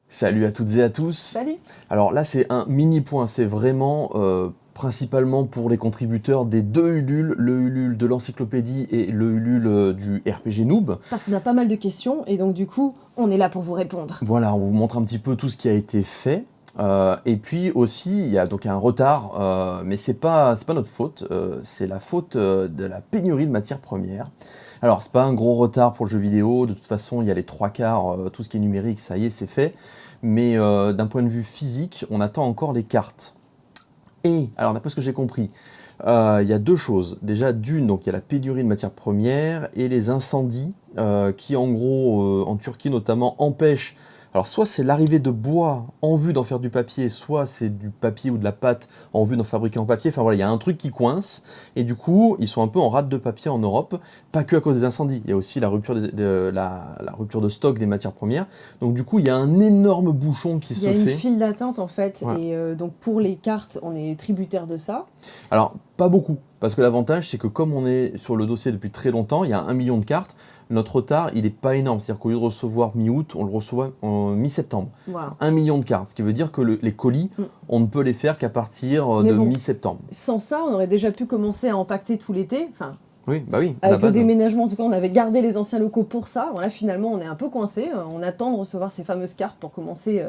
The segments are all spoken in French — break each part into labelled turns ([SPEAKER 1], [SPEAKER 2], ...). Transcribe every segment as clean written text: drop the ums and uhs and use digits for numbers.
[SPEAKER 1] Salut à toutes et à tous.
[SPEAKER 2] Salut.
[SPEAKER 1] Alors là, c'est un mini point, c'est vraiment principalement pour les contributeurs des deux Ulule, le Ulule de l'encyclopédie et le Ulule du RPG Noob.
[SPEAKER 2] Parce qu'on a pas mal de questions et donc du coup, on est là pour vous répondre.
[SPEAKER 1] Voilà, on vous montre un petit peu tout ce qui a été fait. Et puis aussi, il y a donc un retard, mais c'est pas notre faute, c'est la faute de la pénurie de matières premières. Alors, c'est pas un gros retard pour le jeu vidéo, de toute façon, il y a les 3/4, tout ce qui est numérique, ça y est, c'est fait. Mais d'un point de vue physique, on attend encore les cartes. Et, alors d'après ce que j'ai compris, il y a deux choses. Déjà, d'une, donc il y a la pénurie de matières premières et les incendies qui, en gros, en Turquie notamment, empêchent. Alors, soit c'est l'arrivée de bois en vue d'en faire du papier, soit c'est du papier ou de la pâte en vue d'en fabriquer en papier. Enfin voilà, il y a un truc qui coince. Et du coup, ils sont un peu en rate de papier en Europe. Pas que à cause des incendies. Il y a aussi la rupture la rupture de stock des matières premières. Donc du coup, il y a un énorme bouchon qui se fait.
[SPEAKER 2] Il y a une file d'attente en fait.
[SPEAKER 1] Ouais.
[SPEAKER 2] Et donc pour les cartes, on est tributaire de ça.
[SPEAKER 1] Alors, pas beaucoup. Parce que l'avantage, c'est que comme on est sur le dossier depuis très longtemps, il y a 1 million de cartes, notre retard, il n'est pas énorme. C'est-à-dire qu'au lieu de recevoir mi-août, on le reçoit en mi-septembre.
[SPEAKER 2] Voilà.
[SPEAKER 1] 1 million de cartes, ce qui veut dire que les colis, on ne peut les faire qu'à partir
[SPEAKER 2] Mais
[SPEAKER 1] de
[SPEAKER 2] bon,
[SPEAKER 1] mi-septembre.
[SPEAKER 2] Sans ça, on aurait déjà pu commencer à empaqueter tout l'été. Enfin,
[SPEAKER 1] Oui, bah oui.
[SPEAKER 2] avec le déménagement, en tout cas, on avait gardé les anciens locaux pour ça. Voilà, finalement, on est un peu coincé. On attend de recevoir ces fameuses cartes pour commencer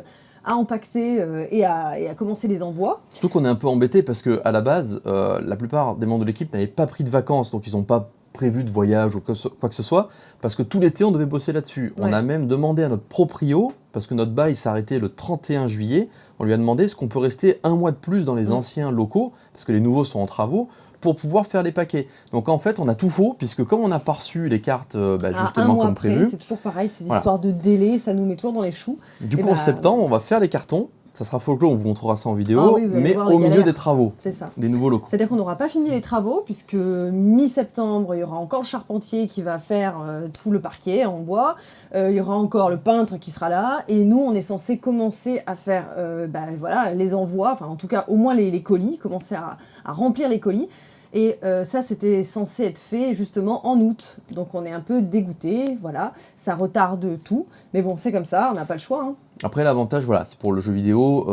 [SPEAKER 2] à empaqueter et à commencer les envois.
[SPEAKER 1] Surtout qu'on est un peu embêté parce qu'à la base, la plupart des membres de l'équipe n'avaient pas pris de vacances, donc ils n'ont pas prévu de voyage ou quoi que ce soit, parce que tout l'été, on devait bosser là-dessus.
[SPEAKER 2] Ouais.
[SPEAKER 1] On a même demandé à notre proprio, parce que notre bail s'arrêtait le 31 juillet, on lui a demandé est-ce qu'on peut rester un mois de plus dans les anciens locaux, parce que les nouveaux sont en travaux, pour pouvoir faire les paquets. Donc en fait, on a tout faux, puisque comme on n'a pas reçu les cartes justement comme prévu...
[SPEAKER 2] C'est toujours pareil, c'est des
[SPEAKER 1] Voilà.
[SPEAKER 2] histoires de délai, ça nous met toujours dans les choux.
[SPEAKER 1] Du coup, en septembre, on va faire les cartons. Ça sera folklore, on vous montrera ça en vidéo,
[SPEAKER 2] Ah oui, vous allez
[SPEAKER 1] mais
[SPEAKER 2] voir
[SPEAKER 1] au
[SPEAKER 2] les
[SPEAKER 1] milieu
[SPEAKER 2] galères.
[SPEAKER 1] des travaux,
[SPEAKER 2] C'est ça.
[SPEAKER 1] des nouveaux locaux.
[SPEAKER 2] C'est-à-dire qu'on n'aura pas fini les travaux, puisque mi-septembre, il y aura encore le charpentier qui va faire tout le parquet en bois, il y aura encore le peintre qui sera là, et nous, on est censé commencer à faire voilà, les envois, enfin en tout cas au moins les colis, commencer à remplir les colis. Et ça, c'était censé être fait justement en août. Donc on est un peu dégoûté, voilà. Ça retarde tout. Mais bon, c'est comme ça, on n'a pas le choix. Hein.
[SPEAKER 1] Après, l'avantage, voilà, c'est pour le jeu vidéo,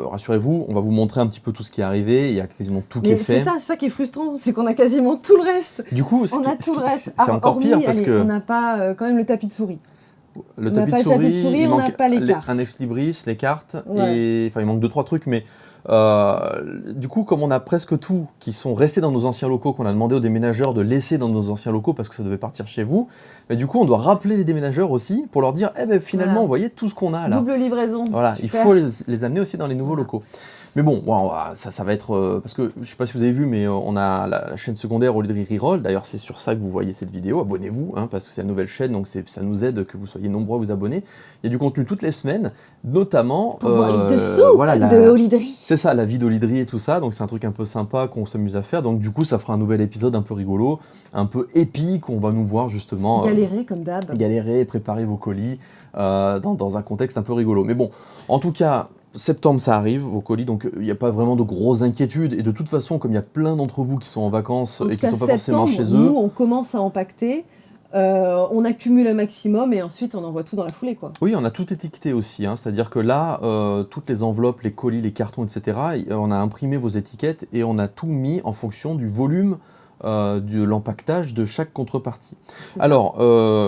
[SPEAKER 1] rassurez-vous, on va vous montrer un petit peu tout ce qui est arrivé, il y a quasiment tout qui est fait.
[SPEAKER 2] C'est ça qui est frustrant, c'est qu'on a quasiment tout le reste.
[SPEAKER 1] Du coup,
[SPEAKER 2] C'est
[SPEAKER 1] encore pire parce que...
[SPEAKER 2] On n'a pas quand même le tapis de souris.
[SPEAKER 1] Le tapis de souris, il
[SPEAKER 2] on n'a
[SPEAKER 1] manque
[SPEAKER 2] pas les cartes.
[SPEAKER 1] un ex-libris, les cartes,
[SPEAKER 2] Ouais.
[SPEAKER 1] et enfin il manque 2-3 trucs, mais du coup, comme on a presque tout qui sont restés dans nos anciens locaux, qu'on a demandé aux déménageurs de laisser dans nos anciens locaux parce que ça devait partir chez vous, mais du coup, on doit rappeler les déménageurs aussi pour leur dire, finalement,
[SPEAKER 2] voilà.
[SPEAKER 1] Vous voyez tout ce qu'on a là.
[SPEAKER 2] Double livraison.
[SPEAKER 1] Voilà,
[SPEAKER 2] super.
[SPEAKER 1] il faut les amener aussi dans les nouveaux locaux. Mais bon, ça va être... parce que, je ne sais pas si vous avez vu, mais on a la chaîne secondaire Olydri Reroll. D'ailleurs, c'est sur ça que vous voyez cette vidéo. Abonnez-vous, hein, parce que c'est la nouvelle chaîne, donc ça nous aide que vous soyez nombreux à vous abonner. Il y a du contenu toutes les semaines, notamment...
[SPEAKER 2] Pour voir les dessous de Olydri.
[SPEAKER 1] C'est ça, la vie d'Olydri et tout ça. Donc c'est un truc un peu sympa qu'on s'amuse à faire. Donc du coup, ça fera un nouvel épisode un peu rigolo, un peu épique. On va nous voir justement...
[SPEAKER 2] galérer comme d'hab.
[SPEAKER 1] Galérer, préparer vos colis dans un contexte un peu rigolo. Mais bon, en tout cas... Septembre, ça arrive, vos colis, donc il n'y a pas vraiment de grosses inquiétudes. Et de toute façon, comme il y a plein d'entre vous qui sont en vacances et qui ne sont pas forcément chez eux...
[SPEAKER 2] Nous, on commence à empaqueter, on accumule un maximum et ensuite on envoie tout dans la foulée, quoi.
[SPEAKER 1] Oui, on a tout étiqueté aussi, hein, c'est-à-dire que là, toutes les enveloppes, les colis, les cartons, etc., on a imprimé vos étiquettes et on a tout mis en fonction du volume de l'empaquetage de chaque contrepartie. Alors,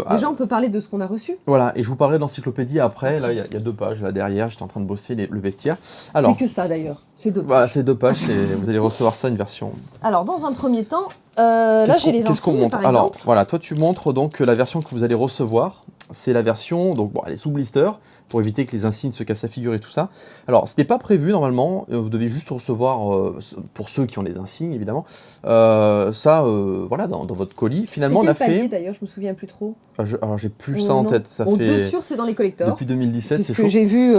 [SPEAKER 2] déjà, on peut parler de ce qu'on a reçu.
[SPEAKER 1] Voilà, et je vous parlerai de l'encyclopédie après. Là, il y a 2 pages là derrière. J'étais en train de bosser le bestiaire. Alors,
[SPEAKER 2] c'est que ça d'ailleurs. C'est 2 pages.
[SPEAKER 1] Voilà, c'est 2 pages. Vous allez recevoir ça une version.
[SPEAKER 2] Alors, dans un premier temps, là j'ai les
[SPEAKER 1] Qu'est-ce qu'on
[SPEAKER 2] insignes,
[SPEAKER 1] montre?
[SPEAKER 2] par
[SPEAKER 1] Alors,
[SPEAKER 2] exemple.
[SPEAKER 1] voilà, toi tu montres donc la version que vous allez recevoir. C'est la version, donc bon, elle est sous blister, pour éviter que les insignes se cassent la figure et tout ça. Alors, ce n'est pas prévu normalement, vous devez juste recevoir, pour ceux qui ont les insignes évidemment, voilà, dans votre colis. Finalement, on a fait...
[SPEAKER 2] d'ailleurs, je me souviens plus trop.
[SPEAKER 1] Alors, j'ai plus ça en tête, ça
[SPEAKER 2] bon,
[SPEAKER 1] fait...
[SPEAKER 2] de sûr, c'est dans les collectors.
[SPEAKER 1] Depuis 2017, c'est chaud.
[SPEAKER 2] Puisque j'ai vu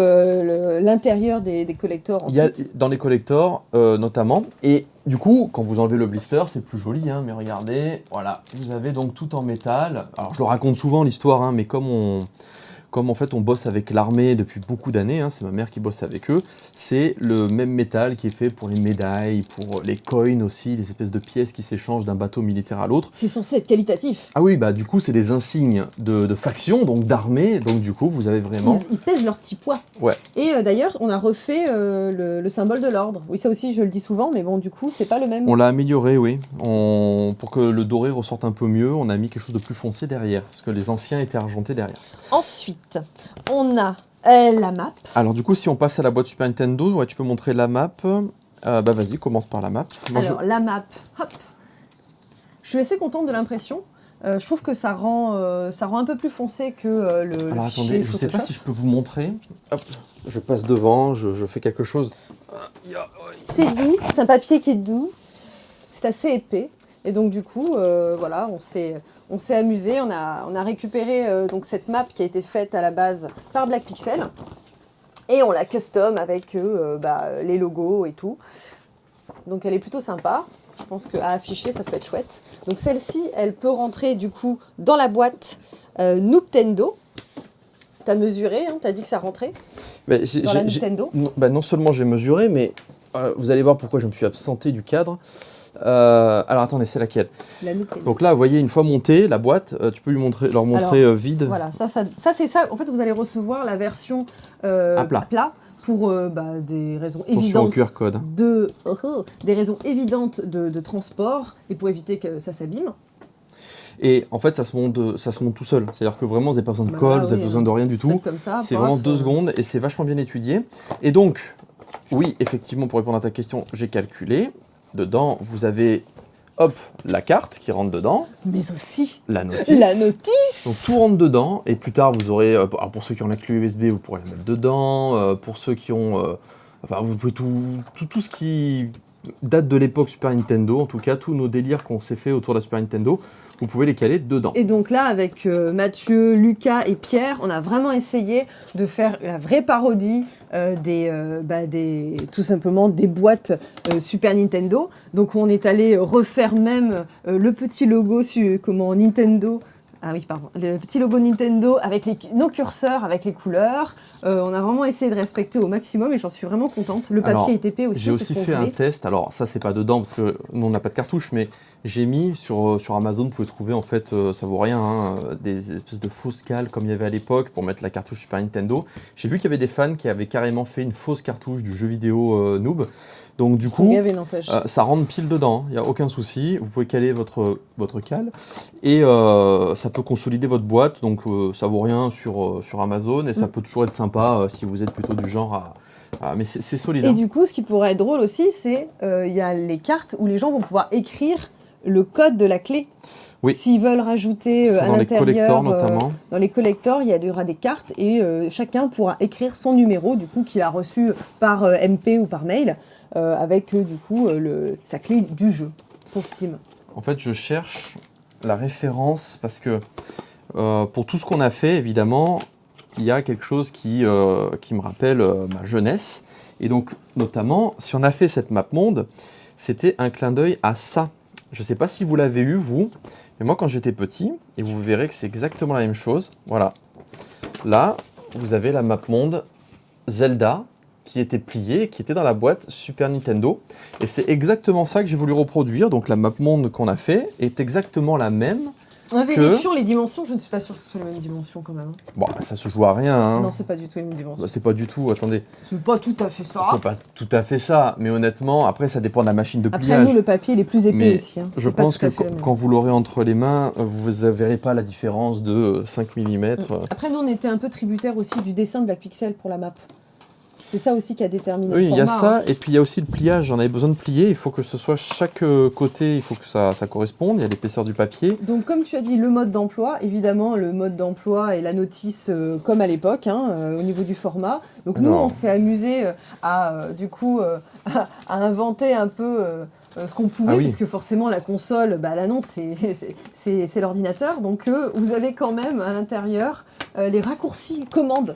[SPEAKER 2] l'intérieur des collectors
[SPEAKER 1] Il y a
[SPEAKER 2] ensuite.
[SPEAKER 1] dans les collectors notamment, et du coup, quand vous enlevez le blister, c'est plus joli, hein, mais regardez, voilà, vous avez donc tout en métal. Alors, je le raconte souvent l'histoire, hein, mais comme comme en fait on bosse avec l'armée depuis beaucoup d'années, hein, c'est ma mère qui bosse avec eux, c'est le même métal qui est fait pour les médailles, pour les coins aussi, des espèces de pièces qui s'échangent d'un bateau militaire à l'autre.
[SPEAKER 2] C'est censé être qualitatif.
[SPEAKER 1] Ah oui, bah du coup c'est des insignes de faction, donc d'armée, donc du coup vous avez vraiment...
[SPEAKER 2] Ils pèsent leur petit poids.
[SPEAKER 1] Ouais.
[SPEAKER 2] Et d'ailleurs, on a refait le symbole de l'ordre. Oui, ça aussi, je le dis souvent, mais bon, du coup, c'est pas le même.
[SPEAKER 1] On l'a amélioré, oui. Pour que le doré ressorte un peu mieux, on a mis quelque chose de plus foncé derrière, parce que les anciens étaient argentés derrière.
[SPEAKER 2] Ensuite, on a la map.
[SPEAKER 1] Alors du coup, si on passe à la boîte Super Nintendo, ouais, tu peux montrer la map. Bah vas-y, commence par la map. Moi,
[SPEAKER 2] Alors, la map, hop. Je suis assez contente de l'impression. Je trouve que ça rend un peu plus foncé que le
[SPEAKER 1] Alors
[SPEAKER 2] fichier
[SPEAKER 1] attendez, je sais
[SPEAKER 2] Photoshop.
[SPEAKER 1] pas si je peux vous montrer. Hop, je passe devant, je fais quelque chose.
[SPEAKER 2] C'est doux, c'est un papier qui est doux, c'est assez épais. Et donc du coup, voilà, on s'est amusé, on a récupéré donc cette map qui a été faite à la base par Black Pixel. Et on la custom avec les logos et tout. Donc elle est plutôt sympa. Je pense qu'à afficher, ça peut être chouette. Donc celle-ci, elle peut rentrer du coup dans la boîte Nintendo. T'as mesuré, hein, t'as dit que ça rentrait dans la Nintendo.
[SPEAKER 1] Non seulement j'ai mesuré, mais vous allez voir pourquoi je me suis absenté du cadre. Alors attendez, c'est laquelle?
[SPEAKER 2] La Nintendo.
[SPEAKER 1] Donc là, vous voyez, une fois montée, la boîte, tu peux leur montrer vide.
[SPEAKER 2] Voilà, ça c'est ça. En fait, vous allez recevoir la version
[SPEAKER 1] à plat.
[SPEAKER 2] Pour des raisons
[SPEAKER 1] Attention au
[SPEAKER 2] évidentes
[SPEAKER 1] QR code.
[SPEAKER 2] des raisons évidentes de transport et pour éviter que ça s'abîme.
[SPEAKER 1] Et en fait, ça se monte tout seul. C'est-à-dire que vraiment, vous n'avez pas besoin de colle, vous n'avez besoin de rien du tout. C'est vraiment 2 secondes et c'est vachement bien étudié. Et donc, oui, effectivement, pour répondre à ta question, j'ai calculé. Dedans, vous avez, hop, la carte qui rentre dedans.
[SPEAKER 2] Mais aussi
[SPEAKER 1] la notice.
[SPEAKER 2] La notice.
[SPEAKER 1] Donc tout rentre dedans. Et plus tard, vous aurez, alors pour ceux qui ont la clé USB, vous pourrez la mettre dedans. Pour ceux qui ont, enfin, vous pouvez tout ce qui date de l'époque Super Nintendo, en tout cas, tous nos délires qu'on s'est fait autour de la Super Nintendo, vous pouvez les caler dedans.
[SPEAKER 2] Et donc là, avec Mathieu, Lucas et Pierre, on a vraiment essayé de faire la vraie parodie tout simplement des boîtes Super Nintendo. Donc on est allé refaire même le petit logo Nintendo. Ah oui, pardon. Le petit logo Nintendo avec nos curseurs, avec les couleurs. On a vraiment essayé de respecter au maximum et j'en suis vraiment contente. Le papier est épais aussi.
[SPEAKER 1] J'ai aussi fait un test. Alors ça, c'est pas dedans parce que nous, on n'a pas de cartouche, mais j'ai mis sur Amazon, vous pouvez trouver, en fait, ça vaut rien, hein, des espèces de fausses cales comme il y avait à l'époque pour mettre la cartouche Super Nintendo. J'ai vu qu'il y avait des fans qui avaient carrément fait une fausse cartouche du jeu vidéo Noob. Donc du coup, ça rentre pile dedans, il n'y a aucun souci. Vous pouvez caler votre cale et ça peut consolider votre boîte. Donc ça vaut rien sur Amazon et ça peut toujours être sympa si vous êtes plutôt du genre mais c'est solide.
[SPEAKER 2] Et du coup, ce qui pourrait être drôle aussi, c'est il y a les cartes où les gens vont pouvoir écrire le code de la clé.
[SPEAKER 1] Oui.
[SPEAKER 2] S'ils veulent rajouter à l'intérieur,
[SPEAKER 1] les collecteurs notamment.
[SPEAKER 2] Dans les collecteurs, il y aura des cartes et chacun pourra écrire son numéro, du coup, qu'il a reçu par MP ou par mail, avec du coup sa clé du jeu pour Steam.
[SPEAKER 1] En fait, je cherche la référence parce que pour tout ce qu'on a fait, évidemment, il y a quelque chose qui me rappelle ma jeunesse. Et donc, notamment, si on a fait cette map monde, c'était un clin d'œil à ça. Je ne sais pas si vous l'avez eu, vous, mais moi, quand j'étais petit, et vous verrez que c'est exactement la même chose. Voilà. Là, vous avez la map monde Zelda qui était pliée, qui était dans la boîte Super Nintendo. Et c'est exactement ça que j'ai voulu reproduire. Donc, la map monde qu'on a fait est exactement la même.
[SPEAKER 2] Vérifions les dimensions, je ne suis pas sûre que ce soit les mêmes dimensions quand même.
[SPEAKER 1] Bon, ça se joue à rien. Hein.
[SPEAKER 2] Non, c'est pas du tout les mêmes dimensions.
[SPEAKER 1] Bah, c'est pas du tout, attendez.
[SPEAKER 2] C'est pas tout à fait ça.
[SPEAKER 1] C'est pas tout à fait ça, mais honnêtement, après ça dépend de la machine de pliage.
[SPEAKER 2] Après nous, le papier il est plus épais
[SPEAKER 1] mais
[SPEAKER 2] aussi. Hein.
[SPEAKER 1] Je pense que quand vous l'aurez entre les mains, vous ne verrez pas la différence de 5 mm.
[SPEAKER 2] Après nous, on était un peu tributaire aussi du dessin de Black Pixel pour la map. C'est ça aussi qui a déterminé
[SPEAKER 1] le
[SPEAKER 2] format.
[SPEAKER 1] Oui, il y a ça, et puis il y a aussi le pliage. J'en avais besoin de plier, il faut que ce soit chaque côté, il faut que ça corresponde, il y a l'épaisseur du papier.
[SPEAKER 2] Donc comme tu as dit, le mode d'emploi, évidemment, le mode d'emploi et la notice comme à l'époque, au niveau du format. Donc nous, on s'est amusé à inventer un peu... ce qu'on pouvait, puisque forcément la console, là non, c'est l'ordinateur. Donc vous avez quand même à l'intérieur les raccourcis commandes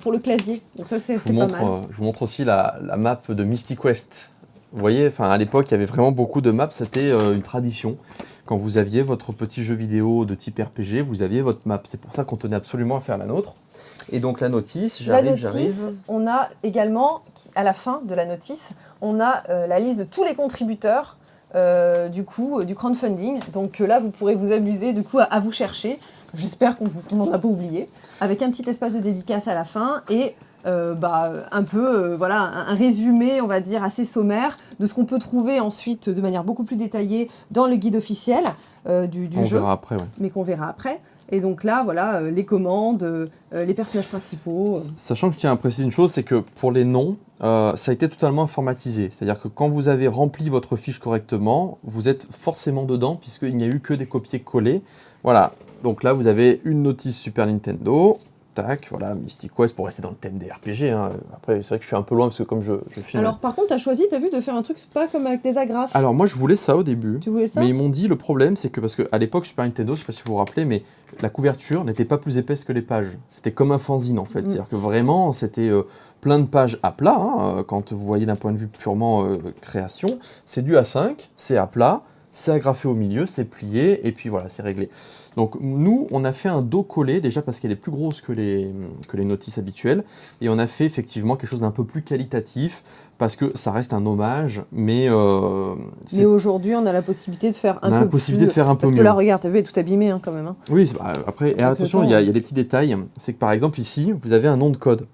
[SPEAKER 2] pour le clavier. Donc ça, c'est pas mal.
[SPEAKER 1] Je vous montre aussi la map de Mystic Quest. Vous voyez, à l'époque, il y avait vraiment beaucoup de maps. C'était une tradition. Quand vous aviez votre petit jeu vidéo de type RPG, vous aviez votre map. C'est pour ça qu'on tenait absolument à faire la nôtre. Et donc la notice,
[SPEAKER 2] La
[SPEAKER 1] j'arrive.
[SPEAKER 2] notice, on a également, à la fin de la notice, on a la liste de tous les contributeurs du crowdfunding. Donc là, vous pourrez vous amuser du coup à vous chercher. J'espère qu'on n'en a pas oublié. Avec un petit espace de dédicace à la fin et un peu un résumé, on va dire, assez sommaire de ce qu'on peut trouver ensuite de manière beaucoup plus détaillée dans le guide officiel du jeu.
[SPEAKER 1] On verra après, ouais.
[SPEAKER 2] Mais qu'on verra après. Et donc là, voilà, les commandes, les personnages principaux.
[SPEAKER 1] Sachant que je tiens à préciser une chose, c'est que pour les noms, ça a été totalement informatisé. C'est-à-dire que quand vous avez rempli votre fiche correctement, vous êtes forcément dedans, puisqu'il n'y a eu que des copier-coller. Voilà, donc là, vous avez une notice Super Nintendo. Tac, voilà, Mystic Quest pour rester dans le thème des RPG. Hein. Après, c'est vrai que je suis un peu loin parce que comme je filme.
[SPEAKER 2] Alors, par contre, t'as vu de faire un truc pas comme avec des agrafes.
[SPEAKER 1] Alors, moi, je voulais ça au début.
[SPEAKER 2] Tu voulais ça?
[SPEAKER 1] Mais ils m'ont dit, le problème, c'est que, parce qu'à l'époque, Super Nintendo, je sais pas si vous vous rappelez, mais la couverture n'était pas plus épaisse que les pages. C'était comme un fanzine, en fait. C'est-à-dire que vraiment, c'était plein de pages à plat. Hein, quand vous voyez d'un point de vue purement création, c'est du A5, c'est à plat. C'est agrafé au milieu, c'est plié, et puis voilà, c'est réglé. Donc nous, on a fait un dos collé, déjà parce qu'elle est plus grosse que les notices habituelles, et on a fait effectivement quelque chose d'un peu plus qualitatif, parce que ça reste un hommage, mais...
[SPEAKER 2] mais aujourd'hui, on a la possibilité de faire un peu
[SPEAKER 1] possibilité de faire un peu
[SPEAKER 2] parce
[SPEAKER 1] mieux.
[SPEAKER 2] que là, regarde, t'as vu, elle est tout abîmée hein, quand même. Hein.
[SPEAKER 1] Oui, après, et attention, il y a des petits détails. C'est que par exemple, ici, vous avez un nom de code.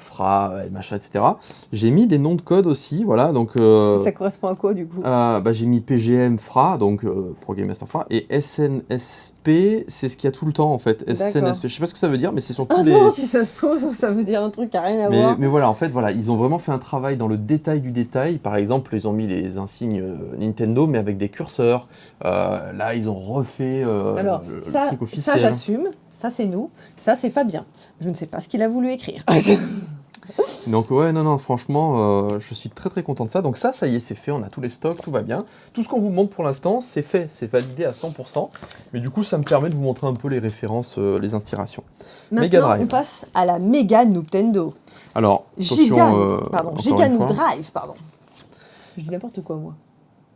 [SPEAKER 1] Fra, machin, etc. J'ai mis des noms de code aussi, voilà, donc...
[SPEAKER 2] ça correspond à quoi, du coup?
[SPEAKER 1] J'ai mis PGM Fra, donc Pro Game Master Fra, et SNSP, c'est ce qu'il y a tout le temps, en fait. SNSP, je sais pas ce que ça veut dire, mais c'est sur tous les...
[SPEAKER 2] non, si ça se trouve, ça veut dire un truc qui n'a rien à voir.
[SPEAKER 1] Mais voilà, en fait, voilà, ils ont vraiment fait un travail dans le détail du détail. Par exemple, ils ont mis les insignes Nintendo, mais avec des curseurs. Là, ils ont refait
[SPEAKER 2] Alors,
[SPEAKER 1] le
[SPEAKER 2] ça,
[SPEAKER 1] truc officiel.
[SPEAKER 2] Ça, j'assume. Ça, c'est nous. Ça, c'est Fabien. Je ne sais pas ce qu'il a voulu écrire.
[SPEAKER 1] Donc ouais, non, franchement, je suis très très content de ça. Donc ça y est, c'est fait, on a tous les stocks, tout va bien. Tout ce qu'on vous montre pour l'instant, c'est fait, c'est validé à 100%. Mais du coup, ça me permet de vous montrer un peu les références, les inspirations.
[SPEAKER 2] Maintenant, on passe à la Mega Nintendo.
[SPEAKER 1] Alors,
[SPEAKER 2] Giga
[SPEAKER 1] Noob
[SPEAKER 2] Drive, pardon. Je dis n'importe quoi, moi.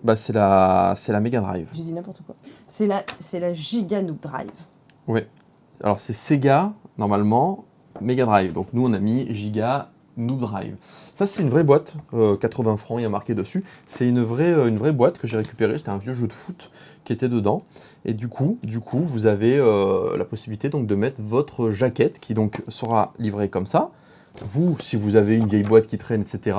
[SPEAKER 1] Bah, c'est la Mega Drive.
[SPEAKER 2] J'ai dit n'importe quoi. C'est la Giga Noob Drive.
[SPEAKER 1] Oui. Alors, c'est Sega, normalement, Mega Drive. Donc, nous, on a mis Giga Noob Drive. Ça, c'est une vraie boîte, 80 francs, il y a marqué dessus. C'est une vraie boîte que j'ai récupérée. C'était un vieux jeu de foot qui était dedans. Et du coup, vous avez la possibilité donc, de mettre votre jaquette qui donc sera livrée comme ça. Vous, si vous avez une vieille boîte qui traîne, etc.,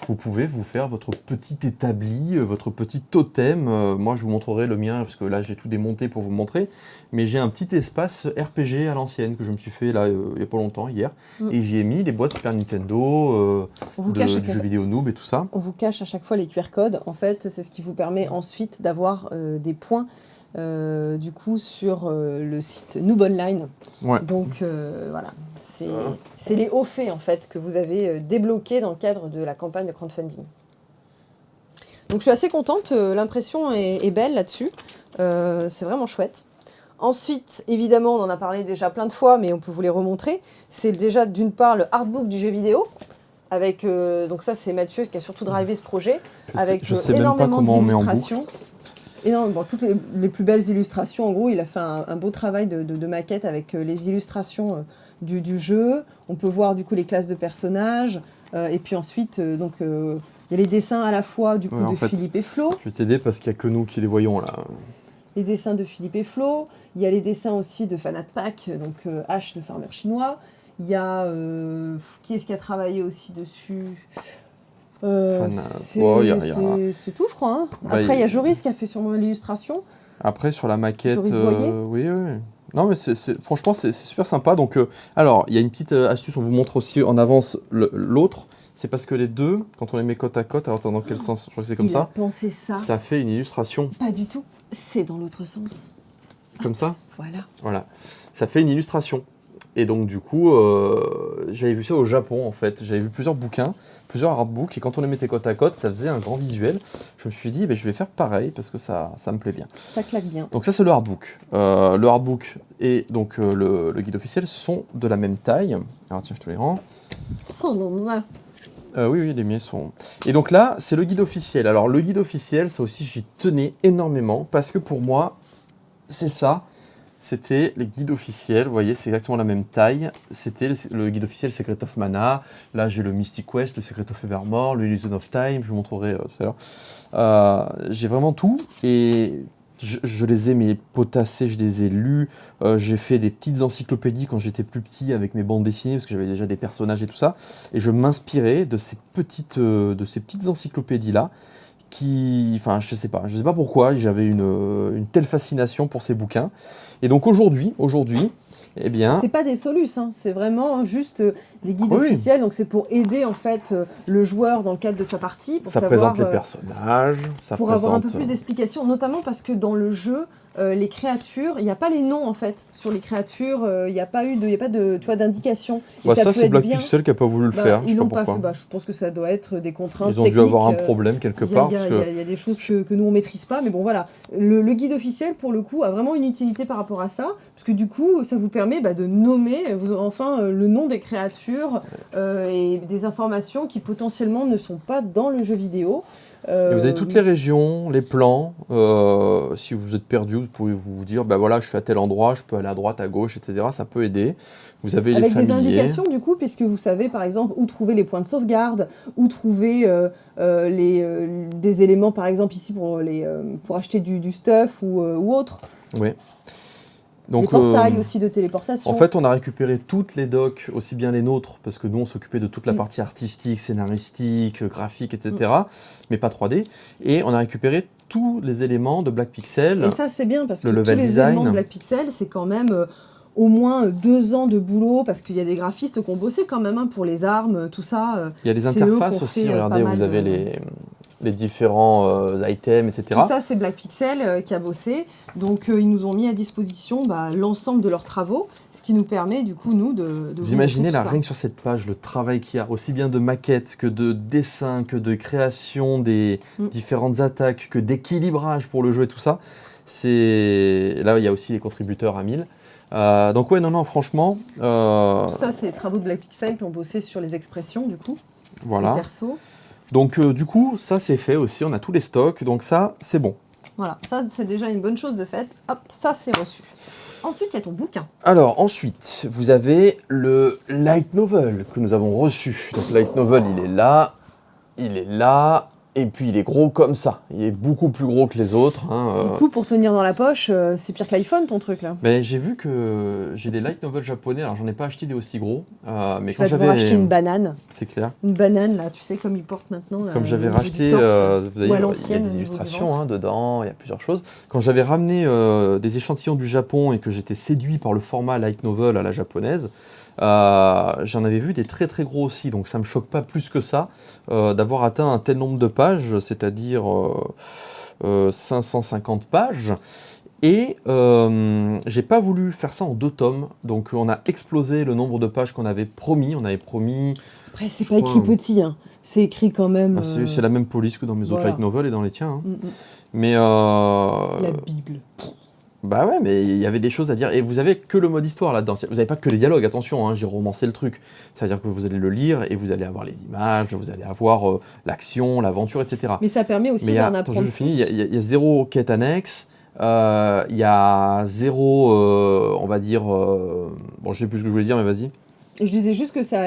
[SPEAKER 1] vous pouvez vous faire votre petit établi, votre petit totem. Moi, je vous montrerai le mien, parce que là, j'ai tout démonté pour vous montrer. Mais j'ai un petit espace RPG à l'ancienne que je me suis fait là, il n'y a pas longtemps, hier. Et j'y ai mis les boîtes Super Nintendo, du jeu vidéo Noob et tout ça.
[SPEAKER 2] On vous cache à chaque fois les QR codes. En fait, c'est ce qui vous permet ensuite d'avoir des points du coup sur le site Noob Online.
[SPEAKER 1] Ouais.
[SPEAKER 2] Donc voilà, c'est les hauts faits en fait que vous avez débloqués dans le cadre de la campagne de crowdfunding. Donc je suis assez contente, l'impression est belle là-dessus, c'est vraiment chouette. Ensuite, évidemment, on en a parlé déjà plein de fois, mais on peut vous les remontrer. C'est déjà d'une part le artbook du jeu vidéo, avec donc ça c'est Mathieu qui a surtout drivé ce projet, avec énormément d'illustrations. Toutes les plus belles illustrations, en gros, il a fait un beau travail de maquette avec les illustrations du jeu. On peut voir du coup les classes de personnages. Et puis ensuite, il y a les dessins à la fois du coup de Philippe et Flo.
[SPEAKER 1] Je vais t'aider parce qu'il n'y a que nous qui les voyons là.
[SPEAKER 2] Les dessins de Philippe et Flo. Il y a les dessins aussi de Fanat Pack, donc H, le farmer chinois. Il y a... qui est-ce qui a travaillé aussi dessus ? C'est tout, je crois. Hein. Après, il y a Joris qui a fait sûrement l'illustration.
[SPEAKER 1] Après, sur la maquette, oui. Non, mais franchement, c'est super sympa. Donc, alors, il y a une petite astuce, on vous montre aussi en avance l'autre. C'est parce que les deux, quand on les met côte à côte, alors attends, dans quel sens ? Je crois que c'est comme ça.
[SPEAKER 2] Il a pensé ça.
[SPEAKER 1] Ça fait une illustration.
[SPEAKER 2] Pas du tout. C'est dans l'autre sens.
[SPEAKER 1] Comme ça ?
[SPEAKER 2] Voilà.
[SPEAKER 1] Ça fait une illustration. Et donc du coup, j'avais vu ça au Japon en fait. J'avais vu plusieurs bouquins, plusieurs artbooks, et quand on les mettait côte à côte, ça faisait un grand visuel. Je me suis dit, je vais faire pareil parce que ça me plaît bien.
[SPEAKER 2] Ça claque bien.
[SPEAKER 1] Donc ça c'est le artbook. Le artbook et donc le guide officiel sont de la même taille. Alors tiens, je te les rends. Oui, les miens sont... Et donc là, c'est le guide officiel. Alors le guide officiel, ça aussi j'y tenais énormément parce que pour moi, c'est ça. c'était les guides officiels. Vous voyez, c'est exactement la même taille. C'était le guide officiel Secret of Mana. Là, j'ai le Mystic Quest, le Secret of Evermore, le Illusion of Time. Je vous montrerai tout à l'heure. J'ai vraiment tout et je les ai mais potassés, je les ai lus. J'ai fait des petites encyclopédies quand j'étais plus petit avec mes bandes dessinées parce que j'avais déjà des personnages et tout ça. Et je m'inspirais de ces petites encyclopédies-là. Enfin, je sais pas pourquoi, j'avais une telle fascination pour ces bouquins. Et donc aujourd'hui, eh bien...
[SPEAKER 2] C'est pas des solus, hein, c'est vraiment juste des guides
[SPEAKER 1] Oui.
[SPEAKER 2] officiels. Donc c'est pour aider en fait le joueur dans le cadre de sa partie. Pour
[SPEAKER 1] Ça
[SPEAKER 2] savoir,
[SPEAKER 1] présente les personnages, ça
[SPEAKER 2] pour
[SPEAKER 1] présente...
[SPEAKER 2] avoir un peu plus d'explications, notamment parce que dans le jeu, les créatures, il n'y a pas les noms en fait. Sur les créatures, il n'y a pas de tu vois, d'indication. Et
[SPEAKER 1] Bah, ça
[SPEAKER 2] peut
[SPEAKER 1] c'est
[SPEAKER 2] être
[SPEAKER 1] Black
[SPEAKER 2] bien-
[SPEAKER 1] Pixel qui a pas voulu le
[SPEAKER 2] Bah,
[SPEAKER 1] faire, je sais
[SPEAKER 2] ils
[SPEAKER 1] pas
[SPEAKER 2] l'ont pas
[SPEAKER 1] pourquoi.
[SPEAKER 2] fait. Bah, je pense que ça doit être des contraintes
[SPEAKER 1] Ils ont dû
[SPEAKER 2] techniques,
[SPEAKER 1] avoir un problème quelque part, parce que...
[SPEAKER 2] Il y a des choses que nous on maîtrise pas, mais bon voilà. Le guide officiel pour le coup a vraiment une utilité par rapport à ça, parce que du coup ça vous permet de nommer enfin le nom des créatures et des informations qui potentiellement ne sont pas dans le jeu vidéo.
[SPEAKER 1] Et vous avez toutes les régions, les plans. Si vous êtes perdu, vous pouvez vous dire, bah voilà, je suis à tel endroit, je peux aller à droite, à gauche, etc. Ça peut aider. Vous avez les
[SPEAKER 2] avec des
[SPEAKER 1] familiers.
[SPEAKER 2] indications du coup, puisque vous savez par exemple où trouver les points de sauvegarde, où trouver des éléments par exemple ici pour acheter du stuff ou autre.
[SPEAKER 1] Oui.
[SPEAKER 2] Les
[SPEAKER 1] Donc,
[SPEAKER 2] portails aussi de téléportation.
[SPEAKER 1] en fait, on a récupéré toutes les docs, aussi bien les nôtres, parce que nous, on s'occupait de toute la partie artistique, scénaristique, graphique, etc., mais pas 3D. Et on a récupéré tous les éléments de Black Pixel.
[SPEAKER 2] Et ça, c'est bien, parce que
[SPEAKER 1] le
[SPEAKER 2] tous
[SPEAKER 1] level
[SPEAKER 2] les
[SPEAKER 1] design.
[SPEAKER 2] éléments de Black Pixel, c'est quand même au moins 2 ans de boulot, parce qu'il y a des graphistes qui ont bossé quand même pour les armes, tout ça.
[SPEAKER 1] Il y a les
[SPEAKER 2] c'est eux
[SPEAKER 1] interfaces
[SPEAKER 2] qui ont
[SPEAKER 1] aussi,
[SPEAKER 2] fait,
[SPEAKER 1] regardez,
[SPEAKER 2] pas mal
[SPEAKER 1] vous avez
[SPEAKER 2] de-
[SPEAKER 1] les différents items, etc.
[SPEAKER 2] Tout ça, c'est Black Pixel qui a bossé. Donc, ils nous ont mis à disposition l'ensemble de leurs travaux, ce qui nous permet, du coup, nous, de
[SPEAKER 1] Vous imaginez
[SPEAKER 2] montrer
[SPEAKER 1] là,
[SPEAKER 2] tout ça.
[SPEAKER 1] rien que sur cette page, le travail qu'il y a, aussi bien de maquettes que de dessins, que de création des différentes attaques, que d'équilibrage pour le jeu et tout ça. Là, il y a aussi les contributeurs à 1000. Donc ouais, non, franchement...
[SPEAKER 2] Tout ça, c'est les travaux de Black Pixel qui ont bossé sur les expressions, du coup,
[SPEAKER 1] Voilà.
[SPEAKER 2] les persos.
[SPEAKER 1] Donc du coup, ça c'est fait aussi, on a tous les stocks, donc ça, c'est bon.
[SPEAKER 2] Voilà, ça, c'est déjà une bonne chose de fait. Hop, ça, c'est reçu. Ensuite, il y a ton bouquin.
[SPEAKER 1] Alors ensuite, vous avez le Light Novel que nous avons reçu. Donc Light Novel, il est là, et puis il est gros comme ça. Il est beaucoup plus gros que les autres.
[SPEAKER 2] Du coup, pour tenir dans la poche, c'est pire que l'iPhone, ton truc, là.
[SPEAKER 1] Mais j'ai vu que j'ai des Light Novel japonais, alors j'en ai pas acheté des aussi gros, mais
[SPEAKER 2] Tu
[SPEAKER 1] quand
[SPEAKER 2] vas devoir
[SPEAKER 1] j'avais...
[SPEAKER 2] acheter une banane.
[SPEAKER 1] C'est clair.
[SPEAKER 2] Une banane, là, tu sais, comme ils portent maintenant. Là,
[SPEAKER 1] Comme j'avais
[SPEAKER 2] au niveau
[SPEAKER 1] racheté,
[SPEAKER 2] du torse,
[SPEAKER 1] vous voyez,
[SPEAKER 2] ou à
[SPEAKER 1] il y a
[SPEAKER 2] l'ancienne, au
[SPEAKER 1] des
[SPEAKER 2] niveau du
[SPEAKER 1] illustrations
[SPEAKER 2] ventre.
[SPEAKER 1] dedans, il y a plusieurs choses. Quand j'avais ramené des échantillons du Japon et que j'étais séduit par le format Light Novel à la japonaise, j'en avais vu des très très gros aussi, donc ça me choque pas plus que ça d'avoir atteint un tel nombre de pages, c'est-à-dire 550 pages. Et j'ai pas voulu faire ça en 2 tomes, donc on a explosé le nombre de pages qu'on avait promis. On avait promis...
[SPEAKER 2] Après, c'est
[SPEAKER 1] je
[SPEAKER 2] pas
[SPEAKER 1] crois,
[SPEAKER 2] écrit petit, hein. C'est écrit quand même.
[SPEAKER 1] c'est la même police que dans mes autres
[SPEAKER 2] voilà.
[SPEAKER 1] light novels et dans les tiens. Hein.
[SPEAKER 2] Mm, mm.
[SPEAKER 1] Mais
[SPEAKER 2] La Bible.
[SPEAKER 1] bah ouais, mais il y avait des choses à dire. Et vous avez que le mode histoire là-dedans. Vous n'avez pas que les dialogues, attention, hein, j'ai romancé le truc. Ça veut dire que vous allez le lire et vous allez avoir les images, vous allez avoir l'action, l'aventure, etc.
[SPEAKER 2] Mais ça permet aussi
[SPEAKER 1] Mais
[SPEAKER 2] d'en
[SPEAKER 1] attends,
[SPEAKER 2] apprendre
[SPEAKER 1] je finis,
[SPEAKER 2] plus.
[SPEAKER 1] il y a 0 quête annexe, il y a 0, on va dire... bon, je sais plus ce que je voulais dire, mais vas-y.
[SPEAKER 2] Je disais juste que ça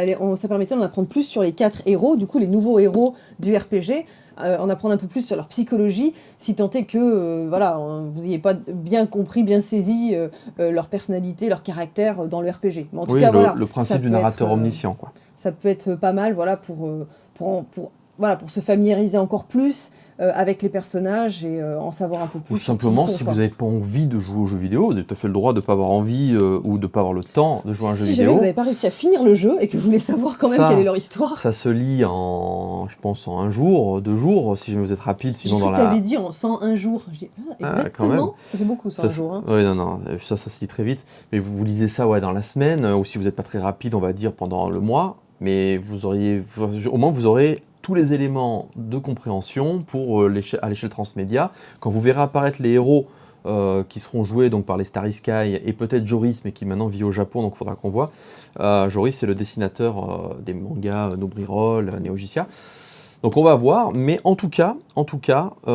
[SPEAKER 2] permettait d'en apprendre plus sur les 4 héros, du coup les nouveaux héros du RPG, en apprendre un peu plus sur leur psychologie, si tant est que vous n'ayez pas bien compris, bien saisi leur personnalité, leur caractère dans le RPG. Mais en tout
[SPEAKER 1] Oui,
[SPEAKER 2] cas,
[SPEAKER 1] le principe du
[SPEAKER 2] peut
[SPEAKER 1] narrateur
[SPEAKER 2] être,
[SPEAKER 1] omniscient, quoi.
[SPEAKER 2] ça peut être pas mal pour se familiariser encore plus avec les personnages et en savoir un peu plus.
[SPEAKER 1] Ou
[SPEAKER 2] sur qui ils
[SPEAKER 1] simplement,
[SPEAKER 2] sont,
[SPEAKER 1] si
[SPEAKER 2] quoi.
[SPEAKER 1] vous n'avez pas envie de jouer aux jeux vidéo, vous avez tout à fait le droit de ne pas avoir envie ou de ne pas avoir le temps de jouer à un jeu
[SPEAKER 2] Si jamais
[SPEAKER 1] vidéo.
[SPEAKER 2] vous n'avez pas réussi à finir le jeu et que vous voulez savoir quand même
[SPEAKER 1] Ça,
[SPEAKER 2] quelle est leur histoire.
[SPEAKER 1] Ça se lit en, je pense, en 1 jour, 2 jours, si jamais vous êtes rapide, sinon dans
[SPEAKER 2] Tu
[SPEAKER 1] la...
[SPEAKER 2] avais dit en 101 jours. Je dis,
[SPEAKER 1] quand même.
[SPEAKER 2] exactement, ça fait beaucoup, 101 jours. Hein.
[SPEAKER 1] Oui, non, ça se lit très vite. Mais vous lisez ça dans la semaine, ou si vous n'êtes pas très rapide, on va dire pendant le mois, mais au moins vous aurez tous les éléments de compréhension pour à l'échelle transmédia. Quand vous verrez apparaître les héros qui seront joués donc, par les Starry Sky et peut-être Joris, mais qui maintenant vit au Japon, donc il faudra qu'on voit. Joris, c'est le dessinateur des mangas Nobriroll, Neo Geesia. Donc on va voir, mais en tout cas, vous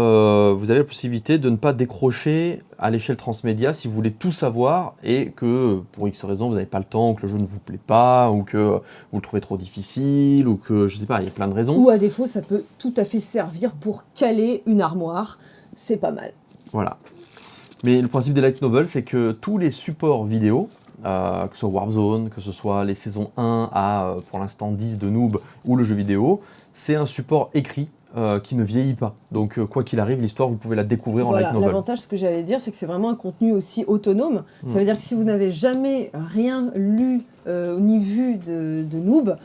[SPEAKER 1] avez la possibilité de ne pas décrocher à l'échelle transmédia si vous voulez tout savoir et que pour X raison vous n'avez pas le temps, ou que le jeu ne vous plaît pas, ou que vous le trouvez trop difficile, ou que je sais pas, il y a plein de raisons.
[SPEAKER 2] Ou à défaut, ça peut tout à fait servir pour caler une armoire. C'est pas mal.
[SPEAKER 1] Voilà. Mais le principe des light novels, c'est que tous les supports vidéo, que ce soit Warzone, que ce soit les saisons 1 à pour l'instant 10 de Noob ou le jeu vidéo, c'est un support écrit qui ne vieillit pas. Donc quoi qu'il arrive, l'histoire, vous pouvez la découvrir en light
[SPEAKER 2] Voilà,
[SPEAKER 1] novel.
[SPEAKER 2] l'avantage, ce que j'allais dire, c'est que c'est vraiment un contenu aussi autonome. Ça veut dire que si vous n'avez jamais rien lu ni vu de Noob,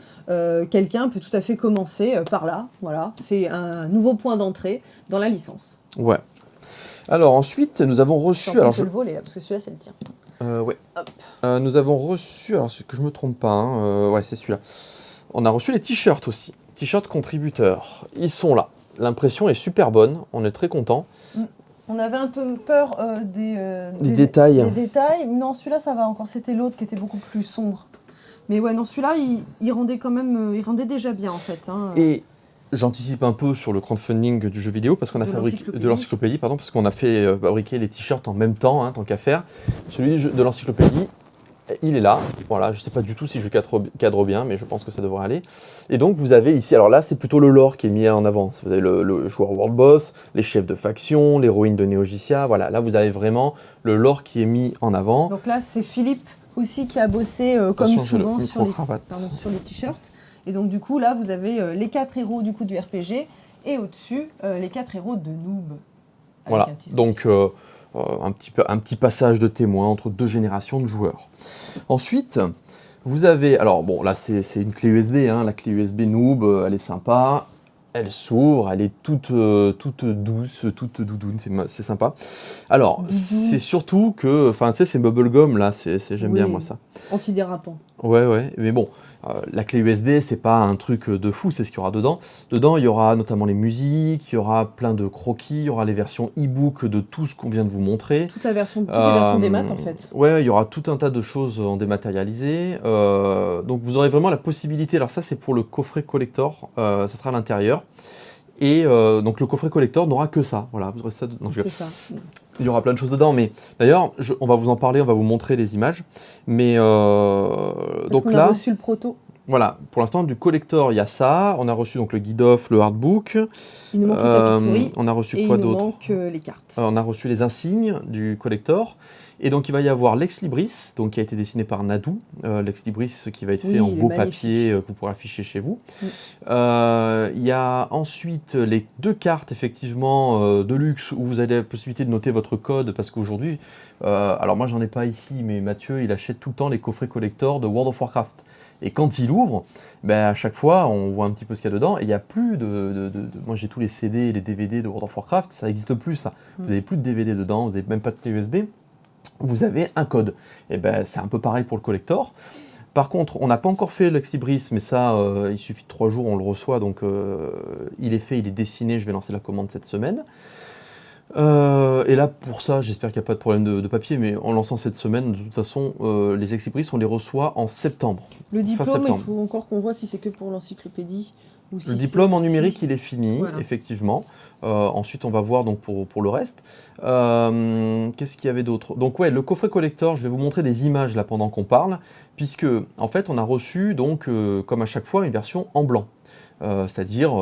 [SPEAKER 2] quelqu'un peut tout à fait commencer par là. Voilà, c'est un nouveau point d'entrée dans la licence.
[SPEAKER 1] Ouais. Alors ensuite, nous avons reçu...
[SPEAKER 2] Alors, je peux le voler, là, parce que celui-là, c'est le tien.
[SPEAKER 1] Ouais. Nous avons reçu... Alors, que je me trompe pas, hein, ouais, c'est celui-là. On a reçu les t-shirts aussi. T-shirts contributeurs. Ils sont là. L'impression est super bonne. On est très content.
[SPEAKER 2] On avait un peu peur
[SPEAKER 1] des détails.
[SPEAKER 2] Des détails. Non, celui-là, ça va encore. C'était l'autre qui était beaucoup plus sombre. Mais ouais, non, celui-là, il rendait quand même... il rendait déjà bien, en fait. Hein.
[SPEAKER 1] Et j'anticipe un peu sur le crowdfunding du jeu vidéo, parce qu'on a fabriqué... De l'encyclopédie, pardon, parce qu'on a fait fabriquer les t-shirts en même temps, hein, tant qu'à faire. Celui de l'encyclopédie, il est là. Voilà, je sais pas du tout si je cadre bien, mais je pense que ça devrait aller. Et donc, vous avez ici... Alors là, c'est plutôt le lore qui est mis en avant. Vous avez le joueur World Boss, les chefs de faction, l'héroïne de Neogicia. Voilà, là, vous avez vraiment le lore qui est mis en avant.
[SPEAKER 2] Donc là, c'est Philippe aussi qui a bossé, comme souvent, sur les t-shirts. Et donc, du coup, là, vous avez les 4 héros du coup du RPG et au-dessus, les 4 héros de Noob.
[SPEAKER 1] Voilà, donc un petit passage de témoin entre deux générations de joueurs. Ensuite, vous avez... Alors, bon, là, c'est une clé USB. Hein, la clé USB Noob, elle est sympa. Elle s'ouvre, elle est toute douce, toute doudoune, c'est sympa. Alors, c'est surtout que... Enfin, tu sais, c'est bubblegum, là, j'aime bien, moi, ça.
[SPEAKER 2] Antidérapant.
[SPEAKER 1] Ouais, mais bon... la clé USB, c'est pas un truc de fou, c'est ce qu'il y aura dedans. Dedans, il y aura notamment les musiques, il y aura plein de croquis, il y aura les versions e-book de tout ce qu'on vient de vous montrer.
[SPEAKER 2] Toutes les versions des maths, en fait.
[SPEAKER 1] Ouais, il y aura tout un tas de choses en dématérialisé. Donc vous aurez vraiment la possibilité, alors ça c'est pour le coffret collector, ça sera à l'intérieur. Et donc le coffret collector n'aura que ça. Voilà, vous aurez ça.
[SPEAKER 2] C'est ça.
[SPEAKER 1] Il y aura plein de choses dedans, mais d'ailleurs, on va vous en parler, on va vous montrer les images. Mais donc
[SPEAKER 2] on
[SPEAKER 1] là,
[SPEAKER 2] a reçu le proto.
[SPEAKER 1] Voilà, pour l'instant, du collector, il y a ça. On a reçu donc le guide-off, le hardbook.
[SPEAKER 2] Il nous manque les tapis de souris.
[SPEAKER 1] On a reçu quoi d'autre?
[SPEAKER 2] Il nous manque les cartes.
[SPEAKER 1] On a reçu les insignes du collector. Et donc, il va y avoir Lex Libris, donc, qui a été dessiné par Nadou. Lex Libris, qui va être fait en beau papier que vous pourrez afficher chez vous. Il y a ensuite les 2 cartes, effectivement, de luxe, où vous avez la possibilité de noter votre code, parce qu'aujourd'hui, alors moi, j'en ai pas ici, mais Mathieu, il achète tout le temps les coffrets collector de World of Warcraft. Et quand il ouvre, ben à chaque fois, on voit un petit peu ce qu'il y a dedans. Et il n'y a plus moi, j'ai tous les CD et les DVD de World of Warcraft, ça n'existe plus, ça. Vous n'avez plus de DVD dedans, vous n'avez même pas de clé USB. Vous avez un code. Et ben c'est un peu pareil pour le collector. Par contre, on n'a pas encore fait Lex Libris, mais ça, il suffit de 3 jours, on le reçoit. Donc, il est fait, il est dessiné. Je vais lancer la commande cette semaine. Et là, pour ça, j'espère qu'il n'y a pas de problème de papier, mais en lançant cette semaine, de toute façon, les Lex Libris, on les reçoit en septembre.
[SPEAKER 2] Le diplôme, il faut encore qu'on voit si c'est que pour l'encyclopédie.
[SPEAKER 1] Le diplôme en numérique, il est fini, voilà. Effectivement. Ensuite, on va voir donc pour le reste. Qu'est-ce qu'il y avait d'autre? Donc ouais, le coffret collector, je vais vous montrer des images là pendant qu'on parle, puisque en fait, on a reçu donc, comme à chaque fois, une version en blanc. C'est-à-dire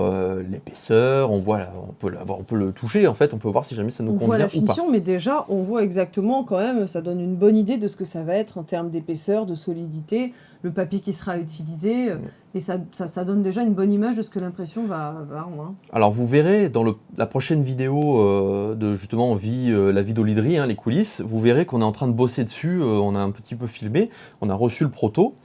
[SPEAKER 1] l'épaisseur, on peut le toucher en fait, on peut voir si jamais ça nous convient ou pas.
[SPEAKER 2] On voit la finition, mais déjà on voit exactement quand même, ça donne une bonne idée de ce que ça va être en termes d'épaisseur, de solidité, le papier qui sera utilisé, et ça donne déjà une bonne image de ce que l'impression va rendre.
[SPEAKER 1] Alors vous verrez dans la prochaine vidéo de justement la vie d'Olydri, hein, les coulisses, vous verrez qu'on est en train de bosser dessus, on a un petit peu filmé, on a reçu le proto.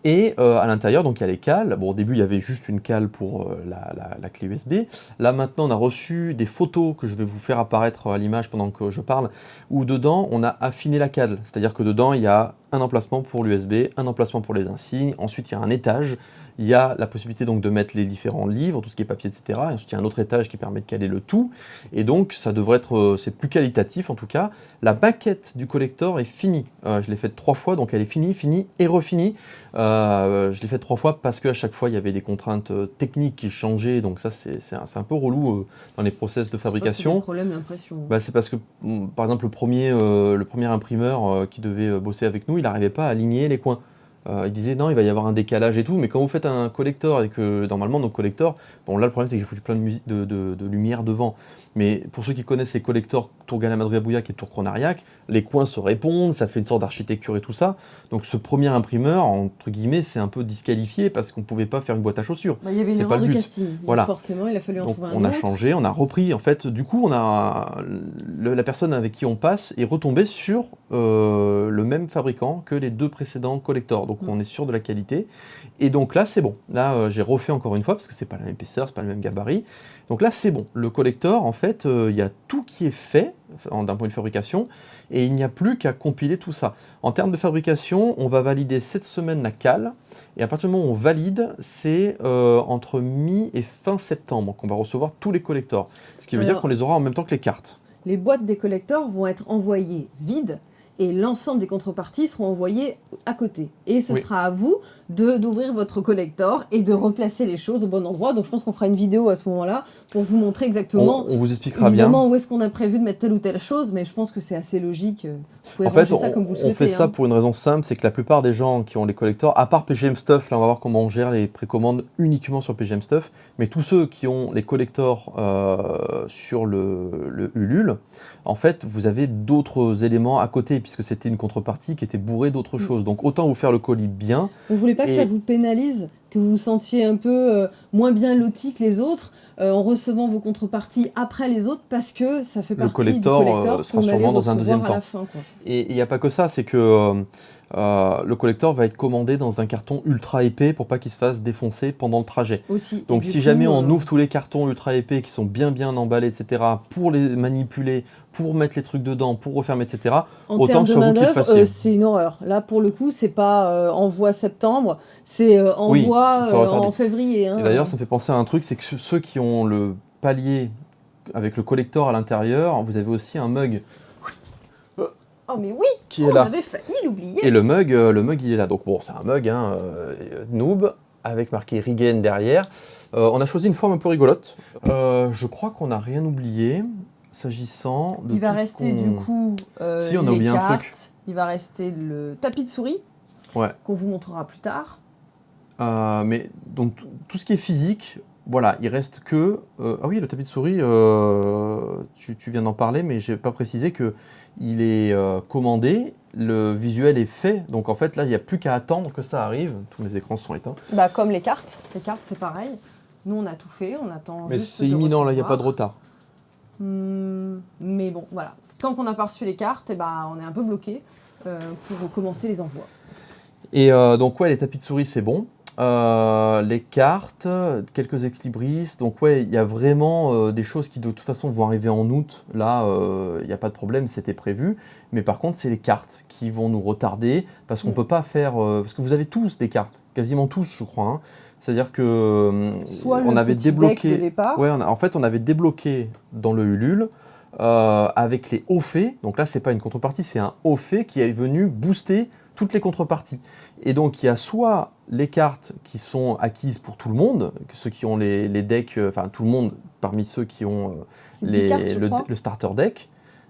[SPEAKER 1] Et à l'intérieur, donc il y a les cales. Bon, au début, il y avait juste une cale pour la clé USB. Là, maintenant, on a reçu des photos que je vais vous faire apparaître à l'image pendant que je parle, où dedans, on a affiné la cale. C'est-à-dire que dedans, il y a un emplacement pour l'USB, un emplacement pour les insignes. Ensuite, il y a un étage. Il y a la possibilité donc de mettre les différents livres, tout ce qui est papier, etc. Et ensuite, il y a un autre étage qui permet de caler le tout. Et donc, ça devrait être, c'est plus qualitatif en tout cas. La maquette du collector est finie. Je l'ai faite 3 fois, donc elle est finie, finie et refinie. Je l'ai faite 3 fois parce qu'à chaque fois, il y avait des contraintes techniques qui changeaient. Donc ça, c'est un peu relou dans les process de fabrication.
[SPEAKER 2] Ça, c'est des problèmes d'impression.
[SPEAKER 1] Bah, c'est parce que, par exemple, le premier imprimeur qui devait bosser avec nous, il n'arrivait pas à aligner les coins. Il disait non, il va y avoir un décalage et tout, mais quand vous faites un collector et que normalement nos collectors, bon là le problème c'est que j'ai foutu plein de lumière devant, mais pour ceux qui connaissent les collectors Tour Gala-Madrid-Bouillac et Tour Chronariac, les coins se répondent, ça fait une sorte d'architecture et tout ça, donc ce premier imprimeur, entre guillemets, c'est un peu disqualifié parce qu'on ne pouvait pas faire une boîte à chaussures.
[SPEAKER 2] Bah, il y avait une
[SPEAKER 1] C'est pas
[SPEAKER 2] erreur
[SPEAKER 1] le
[SPEAKER 2] de
[SPEAKER 1] but.
[SPEAKER 2] casting, donc
[SPEAKER 1] Voilà.
[SPEAKER 2] forcément il a fallu en
[SPEAKER 1] Donc
[SPEAKER 2] trouver un
[SPEAKER 1] on a
[SPEAKER 2] autre.
[SPEAKER 1] changé, on a repris, en fait, du coup la personne avec qui on passe est retombée sur le même fabricant que les 2 précédents collectors, donc on est sûr de la qualité, et donc là c'est bon, là j'ai refait encore une fois, parce que c'est pas la même épaisseur, c'est pas le même gabarit, donc là c'est bon, le collector en fait, il y a tout qui est fait, d'un point de fabrication, et il n'y a plus qu'à compiler tout ça. En termes de fabrication, on va valider cette semaine la cale, et à partir du moment où on valide, c'est entre mi et fin septembre qu'on va recevoir tous les collectors. Ce qui veut dire qu'on les aura en même temps que les cartes.
[SPEAKER 2] Les boîtes des collectors vont être envoyées vides et l'ensemble des contreparties seront envoyées à côté. Et ce sera à vous d'ouvrir votre collector et de replacer les choses au bon endroit. Donc je pense qu'on fera une vidéo à ce moment-là pour vous montrer exactement.
[SPEAKER 1] On vous expliquera
[SPEAKER 2] évidemment
[SPEAKER 1] bien.
[SPEAKER 2] où est-ce qu'on a prévu de mettre telle ou telle chose, mais je pense que c'est assez logique. Vous pouvez
[SPEAKER 1] En fait,
[SPEAKER 2] ranger ça comme vous le souhaitez.
[SPEAKER 1] on fait ça pour une raison simple, c'est que la plupart des gens qui ont les collectors, à part PGM Stuff, là on va voir comment on gère les précommandes uniquement sur PGM Stuff, mais tous ceux qui ont les collectors sur le Ulule, en fait, vous avez d'autres éléments à côté, puisque c'était une contrepartie qui était bourrée d'autres choses. Donc autant vous faire le colis bien.
[SPEAKER 2] Vous voulez pas que ça vous pénalise, que vous vous sentiez un peu moins bien loti que les autres en recevant vos contreparties après les autres, parce que ça fait partie du collector
[SPEAKER 1] sera sûrement dans un deuxième temps.
[SPEAKER 2] Fin, quoi.
[SPEAKER 1] Et il n'y a pas que ça, c'est que le collector va être commandé dans un carton ultra épais pour pas qu'il se fasse défoncer pendant le trajet.
[SPEAKER 2] Aussi.
[SPEAKER 1] Donc si jamais on ouvre tous les cartons ultra épais qui sont bien emballés, etc., pour les manipuler, pour mettre les trucs dedans, pour refermer, etc., autant que ce soit vous qui le fassiez.
[SPEAKER 2] C'est une horreur. Là, pour le coup, c'est pas envoi septembre, c'est envoi en février. Hein.
[SPEAKER 1] Et d'ailleurs, ça me fait penser à un truc, c'est que ceux qui ont le palier avec le collector à l'intérieur, vous avez aussi un mug.
[SPEAKER 2] Oh mais oui,
[SPEAKER 1] qui est là.
[SPEAKER 2] On avait failli l'oublier.
[SPEAKER 1] Et le mug, il est là. Donc bon, c'est un mug, hein, noob, avec marqué Rigen derrière. On a choisi une forme un peu rigolote. Je crois qu'on n'a rien oublié. S'agissant de
[SPEAKER 2] il va rester du coup
[SPEAKER 1] si, on a oublié
[SPEAKER 2] cartes,
[SPEAKER 1] un truc.
[SPEAKER 2] Il va rester le tapis de souris qu'on vous montrera plus tard.
[SPEAKER 1] Mais donc tout ce qui est physique, voilà, il reste que... ah oui, le tapis de souris, tu viens d'en parler, mais je n'ai pas précisé qu'il est commandé, le visuel est fait, donc en fait là, il n'y a plus qu'à attendre que ça arrive. Tous les écrans sont éteints.
[SPEAKER 2] Bah, comme les cartes c'est pareil. Nous, on a tout fait, on attend.
[SPEAKER 1] Mais
[SPEAKER 2] juste
[SPEAKER 1] c'est imminent, là, il n'y a pas de retard.
[SPEAKER 2] Mais bon, voilà. Tant qu'on n'a pas reçu les cartes, eh ben, on est un peu bloqué pour commencer les envois.
[SPEAKER 1] Et donc, ouais, les tapis de souris, c'est bon. Les cartes, quelques ex-libris. Donc, ouais, il y a vraiment des choses qui, de toute façon, vont arriver en août. Là, il n'y a pas de problème, c'était prévu. Mais par contre, c'est les cartes qui vont nous retarder parce qu'on ne peut pas faire... parce que vous avez tous des cartes, quasiment tous, je crois. Hein. C'est-à-dire que on avait débloqué.
[SPEAKER 2] Deck de départ.
[SPEAKER 1] Ouais, en fait, on avait débloqué dans le Ulule avec les hauts faits. Donc là, c'est pas une contrepartie, c'est un haut fait qui est venu booster toutes les contreparties. Et donc, il y a soit les cartes qui sont acquises pour tout le monde, ceux qui ont les decks, enfin tout le monde parmi ceux qui ont le starter deck.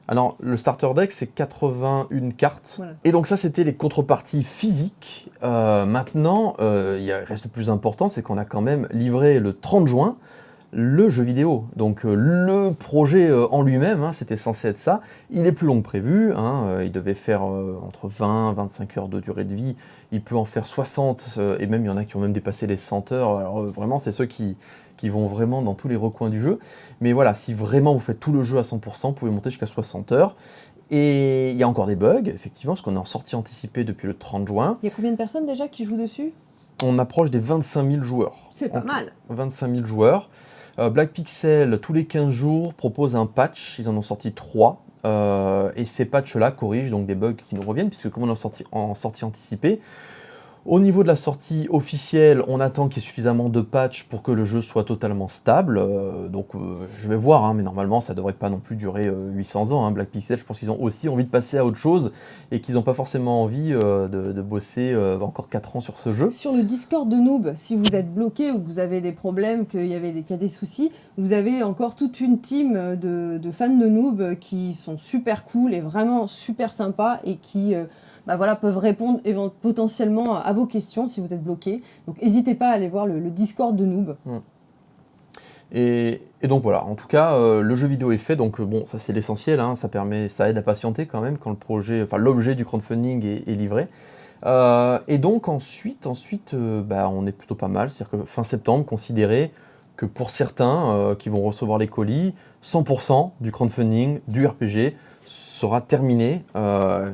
[SPEAKER 1] Alors, le starter deck, c'est 81 cartes. Voilà. Et donc ça, c'était les contreparties physiques. Maintenant, il reste le plus important, c'est qu'on a quand même livré le 30 juin le jeu vidéo. Donc le projet en lui-même, hein, c'était censé être ça. Il est plus long que prévu. Hein, il devait faire entre 20 et 25 heures de durée de vie. Il peut en faire 60, et même il y en a qui ont même dépassé les 100 heures. Alors vraiment, c'est ceux qui vont vraiment dans tous les recoins du jeu. Mais voilà, si vraiment vous faites tout le jeu à 100%, vous pouvez monter jusqu'à 60 heures. Et il y a encore des bugs, effectivement, parce qu'on est en sortie anticipée depuis le 30 juin.
[SPEAKER 2] Il y a combien de personnes déjà qui jouent dessus ?
[SPEAKER 1] On approche des 25 000 joueurs.
[SPEAKER 2] C'est pas mal.
[SPEAKER 1] 25 000 joueurs. Black Pixel, tous les 15 jours, propose un patch. Ils en ont sorti 3. Et ces patchs-là corrigent donc des bugs qui nous reviennent, puisque comme on est en sortie anticipée, Au niveau de la sortie officielle, on attend qu'il y ait suffisamment de patchs pour que le jeu soit totalement stable. Je vais voir, hein, mais normalement ça devrait pas non plus durer 800 ans. Hein. Black Pixel, je pense qu'ils ont aussi envie de passer à autre chose et qu'ils n'ont pas forcément envie de bosser encore 4 ans sur ce jeu.
[SPEAKER 2] Sur le Discord de Noob, si vous êtes bloqué ou que vous avez des problèmes, qu'il y a des soucis, vous avez encore toute une team de fans de Noob qui sont super cool et vraiment super sympas et qui peuvent répondre potentiellement à vos questions si vous êtes bloqué. Donc n'hésitez pas à aller voir le Discord de Noob.
[SPEAKER 1] Et donc voilà, en tout cas, le jeu vidéo est fait, donc bon, ça c'est l'essentiel, hein, ça aide à patienter quand même quand l'objet du crowdfunding est livré. Et donc ensuite, on est plutôt pas mal, c'est-à-dire que fin septembre, considérez que pour certains qui vont recevoir les colis, 100% du crowdfunding, du RPG, sera terminé,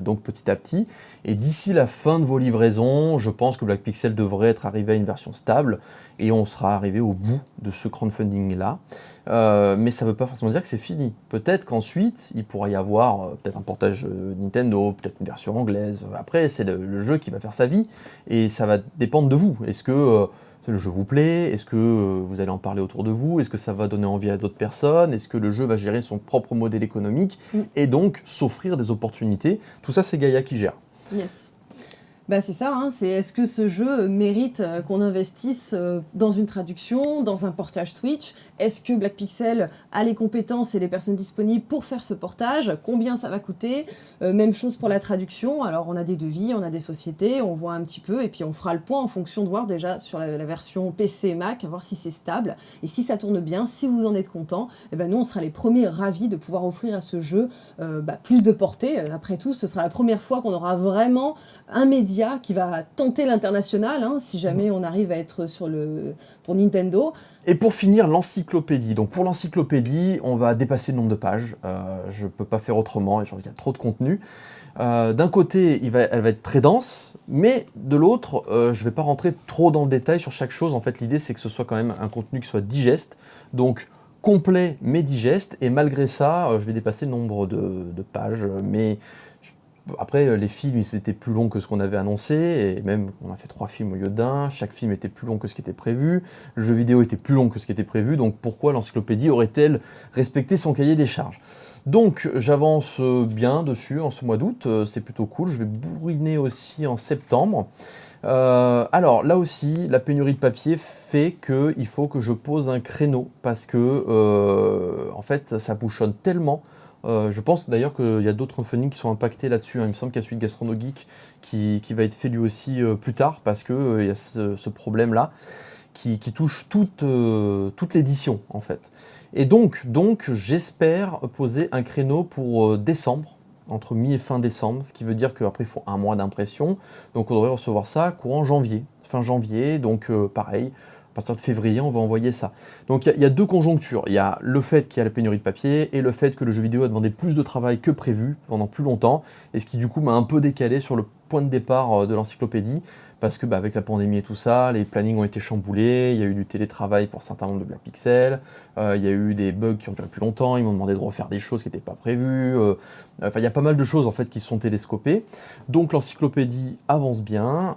[SPEAKER 1] donc petit à petit. Et d'ici la fin de vos livraisons, je pense que Black Pixel devrait être arrivé à une version stable et on sera arrivé au bout de ce crowdfunding-là. Mais ça ne veut pas forcément dire que c'est fini. Peut-être qu'ensuite, il pourra y avoir peut-être un portage Nintendo, peut-être une version anglaise. Après, c'est le jeu qui va faire sa vie et ça va dépendre de vous. Est-ce que le jeu vous plaît? Est-ce que vous allez en parler autour de vous? Est-ce que ça va donner envie à d'autres personnes? Est-ce que le jeu va gérer son propre modèle économique et donc s'offrir des opportunités? Tout ça, c'est Gaïa qui gère.
[SPEAKER 2] Yes. C'est ça, hein, c'est est-ce que ce jeu mérite qu'on investisse dans une traduction, dans un portage Switch? Est-ce que Black Pixel a les compétences et les personnes disponibles pour faire ce portage? Combien ça va coûter? Même chose pour la traduction. Alors on a des devis, on a des sociétés, on voit un petit peu et puis on fera le point en fonction de voir déjà sur la version PC et Mac, voir si c'est stable. Et si ça tourne bien, si vous en êtes content, nous on sera les premiers ravis de pouvoir offrir à ce jeu plus de portée. Après tout, ce sera la première fois qu'on aura vraiment un média qui va tenter l'international, hein, si jamais on arrive à être pour Nintendo.
[SPEAKER 1] Et pour finir, l'encyclopédie. Donc pour l'encyclopédie, on va dépasser le nombre de pages. Je ne peux pas faire autrement, il y a trop de contenu. D'un côté, elle va être très dense, mais de l'autre, je ne vais pas rentrer trop dans le détail sur chaque chose. En fait, l'idée, c'est que ce soit quand même un contenu qui soit digeste. Donc complet, mais digeste. Et malgré ça, je vais dépasser le nombre de pages. Mais après, les films, ils étaient plus longs que ce qu'on avait annoncé, et même, on a fait 3 films au lieu d'1, chaque film était plus long que ce qui était prévu, le jeu vidéo était plus long que ce qui était prévu, donc pourquoi l'encyclopédie aurait-elle respecté son cahier des charges? Donc, j'avance bien dessus en ce mois d'août, c'est plutôt cool, je vais bourriner aussi en septembre. Alors, là aussi, la pénurie de papier fait qu'il faut que je pose un créneau, parce que, en fait, ça bouchonne tellement. Je pense d'ailleurs qu'il y a d'autres crowdfunding qui sont impactés là-dessus. Hein. Il me semble qu'il y a celui de GastronoGeek qui va être fait lui aussi plus tard parce qu'il y a ce problème-là qui touche toute l'édition en fait. Et donc j'espère poser un créneau pour décembre, entre mi et fin décembre, ce qui veut dire qu'après il faut un mois d'impression. Donc on devrait recevoir ça courant janvier, fin janvier, donc pareil. À partir de février, on va envoyer ça. Donc il y a deux conjonctures. Il y a le fait qu'il y a la pénurie de papier et le fait que le jeu vidéo a demandé plus de travail que prévu pendant plus longtemps, et ce qui du coup m'a un peu décalé sur le point de départ de l'encyclopédie, parce que avec la pandémie et tout ça, les plannings ont été chamboulés, il y a eu du télétravail pour certains membres de Black Pixel, il y a eu des bugs qui ont duré plus longtemps, ils m'ont demandé de refaire des choses qui n'étaient pas prévues, il y a pas mal de choses en fait qui se sont télescopées. Donc l'encyclopédie avance bien,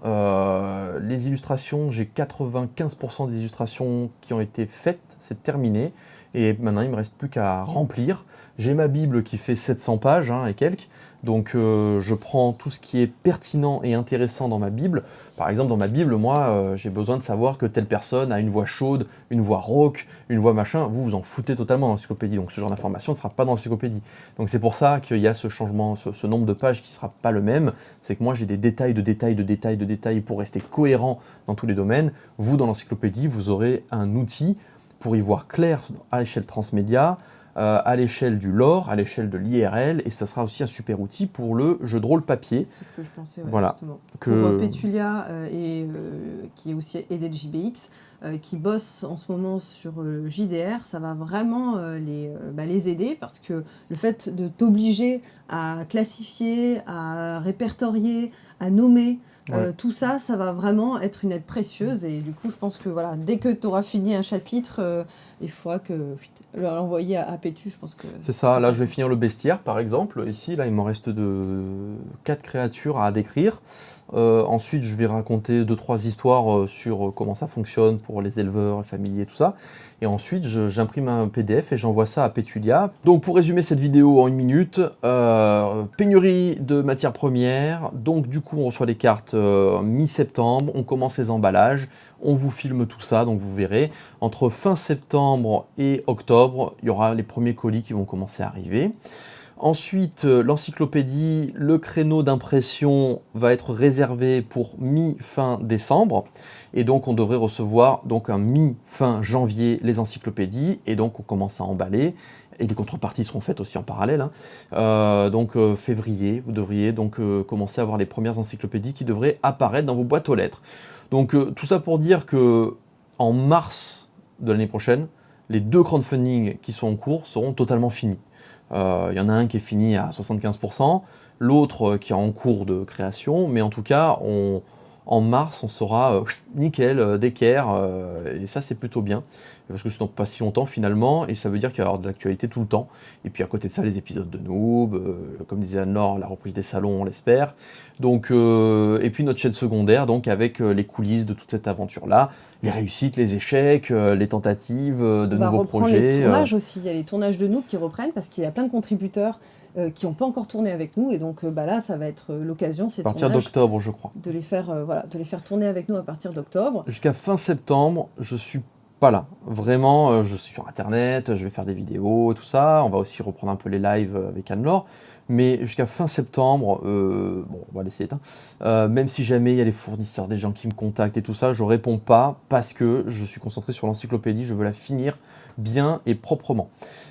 [SPEAKER 1] les illustrations, j'ai 95% des illustrations qui ont été faites, c'est terminé, et maintenant il ne me reste plus qu'à remplir. J'ai ma Bible qui fait 700 pages et quelques, donc je prends tout ce qui est pertinent et intéressant dans ma Bible. Par exemple, dans ma Bible, moi, j'ai besoin de savoir que telle personne a une voix chaude, une voix rauque, une voix machin. Vous vous en foutez totalement dans l'encyclopédie, donc ce genre d'information ne sera pas dans l'encyclopédie. Donc c'est pour ça qu'il y a ce changement, ce nombre de pages qui ne sera pas le même. C'est que moi, j'ai des détails de détails de détails de détails pour rester cohérent dans tous les domaines. Vous, dans l'encyclopédie, vous aurez un outil pour y voir clair à l'échelle transmédia, à l'échelle du lore, à l'échelle de l'IRL, et ça sera aussi un super outil pour le jeu de rôle papier.
[SPEAKER 2] C'est ce que je pensais, ouais,
[SPEAKER 1] voilà,
[SPEAKER 2] justement. Pour Petulia, qui est aussi aidé de JBX, qui bosse en ce moment sur JDR, ça va vraiment les aider, parce que le fait de t'obliger à classifier, à répertorier, à nommer
[SPEAKER 1] Ouais.
[SPEAKER 2] Tout ça, ça va vraiment être une aide précieuse. Et du coup, je pense que voilà, dès que tu auras fini un chapitre, il faudra que l'envoyer à Pétu. Je pense que
[SPEAKER 1] C'est
[SPEAKER 2] ce
[SPEAKER 1] ça,
[SPEAKER 2] sera
[SPEAKER 1] là je vais
[SPEAKER 2] parfait.
[SPEAKER 1] finir le bestiaire par exemple. Ici, là il m'en reste 4 créatures à décrire. Ensuite, je vais raconter 2-3 histoires sur comment ça fonctionne pour les éleveurs, les familiers, tout ça. Et ensuite, j'imprime un PDF et j'envoie ça à Pétulia. Donc pour résumer cette vidéo en 1 minute, pénurie de matières premières. Donc du coup, on reçoit les cartes mi-septembre, on commence les emballages. On vous filme tout ça, donc vous verrez. Entre fin septembre et octobre, il y aura les premiers colis qui vont commencer à arriver. Ensuite, l'encyclopédie, le créneau d'impression va être réservé pour mi-fin décembre. Et donc, on devrait recevoir donc un mi-fin janvier les encyclopédies. Et donc, on commence à emballer. Et les contreparties seront faites aussi en parallèle. Hein. Donc, février, vous devriez donc commencer à avoir les premières encyclopédies qui devraient apparaître dans vos boîtes aux lettres. Donc, tout ça pour dire que en mars de l'année prochaine, les 2 crowdfunding qui sont en cours seront totalement finis. Il y en a un qui est fini à 75%, l'autre qui est en cours de création, mais en tout cas, en mars, on sera nickel, d'équerre, et ça c'est plutôt bien, parce que c'est donc pas si longtemps finalement, et ça veut dire qu'il va y avoir de l'actualité tout le temps. Et puis à côté de ça, les épisodes de Noob, comme disait Anne-Laure, la reprise des salons, on l'espère. Donc, et puis notre chaîne secondaire, donc avec les coulisses de toute cette aventure-là, les réussites, les échecs, les tentatives de
[SPEAKER 2] On va
[SPEAKER 1] nouveaux
[SPEAKER 2] reprendre
[SPEAKER 1] projets.
[SPEAKER 2] les tournages aussi. Il y a les tournages de nous qui reprennent parce qu'il y a plein de contributeurs qui n'ont pas encore tourné avec nous. Et donc là, ça va être l'occasion, ces
[SPEAKER 1] À partir
[SPEAKER 2] tournages,
[SPEAKER 1] d'octobre, je crois.
[SPEAKER 2] de les faire, de les faire tourner avec nous à partir d'octobre.
[SPEAKER 1] Jusqu'à fin septembre, je suis pas là. Vraiment, je suis sur Internet, je vais faire des vidéos, tout ça. On va aussi reprendre un peu les lives avec Anne-Laure. Mais jusqu'à fin septembre, bon, on va laisser éteindre. Même si jamais il y a les fournisseurs, des gens qui me contactent et tout ça, je réponds pas parce que je suis concentré sur l'encyclopédie. Je veux la finir bien et proprement.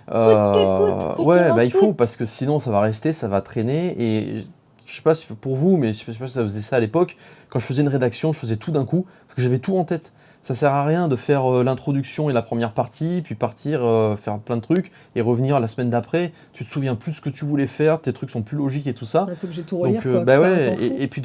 [SPEAKER 1] Ouais, bah il faut parce que sinon ça va rester, ça va traîner. Et je sais pas si pour vous, mais je sais pas si ça faisait ça à l'époque. Quand je faisais une rédaction, je faisais tout d'un coup parce que j'avais tout en tête. Ça sert à rien de faire l'introduction et la première partie, puis partir faire plein de trucs et revenir la semaine d'après. Tu te souviens plus ce que tu voulais faire, tes trucs sont plus logiques et tout ça.
[SPEAKER 2] T'es obligé de tout relire,
[SPEAKER 1] Donc
[SPEAKER 2] quoi.
[SPEAKER 1] bah
[SPEAKER 2] Tu perds un
[SPEAKER 1] ouais,
[SPEAKER 2] temps fou.
[SPEAKER 1] et puis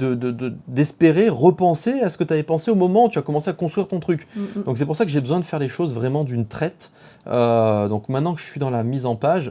[SPEAKER 1] d'espérer repenser à ce que tu avais pensé au moment où tu as commencé à construire ton truc. Donc c'est pour ça que j'ai besoin de faire les choses vraiment d'une traite. Donc maintenant que je suis dans la mise en page,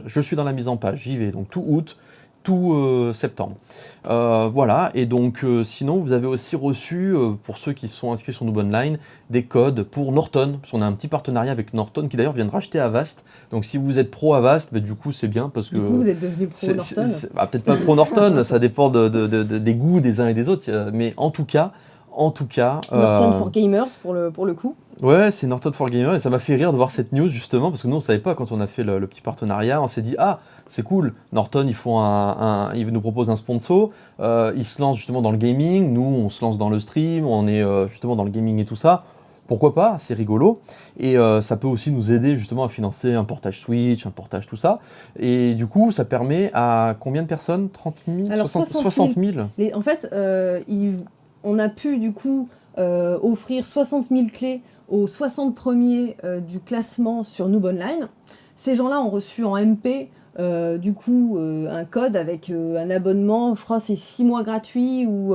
[SPEAKER 1] j'y vais. Donc tout août, tout septembre. Voilà, et donc sinon vous avez aussi reçu, pour ceux qui sont inscrits sur Noob Online, des codes pour Norton, parce qu'on a un petit partenariat avec Norton qui d'ailleurs vient de racheter Avast. Donc si vous êtes pro Avast, bah, du coup c'est bien parce que...
[SPEAKER 2] Du coup, vous êtes devenu pro Norton.
[SPEAKER 1] Bah, peut-être pas pro Norton, ça dépend des goûts des uns et des autres, mais en tout cas...
[SPEAKER 2] Norton for Gamers pour le coup.
[SPEAKER 1] Ouais, c'est Norton for Gamer et ça m'a fait rire de voir cette news justement parce que nous on savait pas quand on a fait le petit partenariat, on s'est dit ah c'est cool, Norton ils nous proposent un sponsor, ils se lancent justement dans le gaming, nous on se lance dans le stream, on est justement dans le gaming et tout ça, pourquoi pas, c'est rigolo et ça peut aussi nous aider justement à financer un portage Switch, un portage tout ça et du coup ça permet à combien de personnes? 30 000?
[SPEAKER 2] Alors,
[SPEAKER 1] 60 000
[SPEAKER 2] En fait, on a pu du coup offrir 60 000 clés aux 60 premiers du classement sur Noob Online. Ces gens-là ont reçu en MP du coup un code avec un abonnement, je crois c'est 6 mois gratuits ou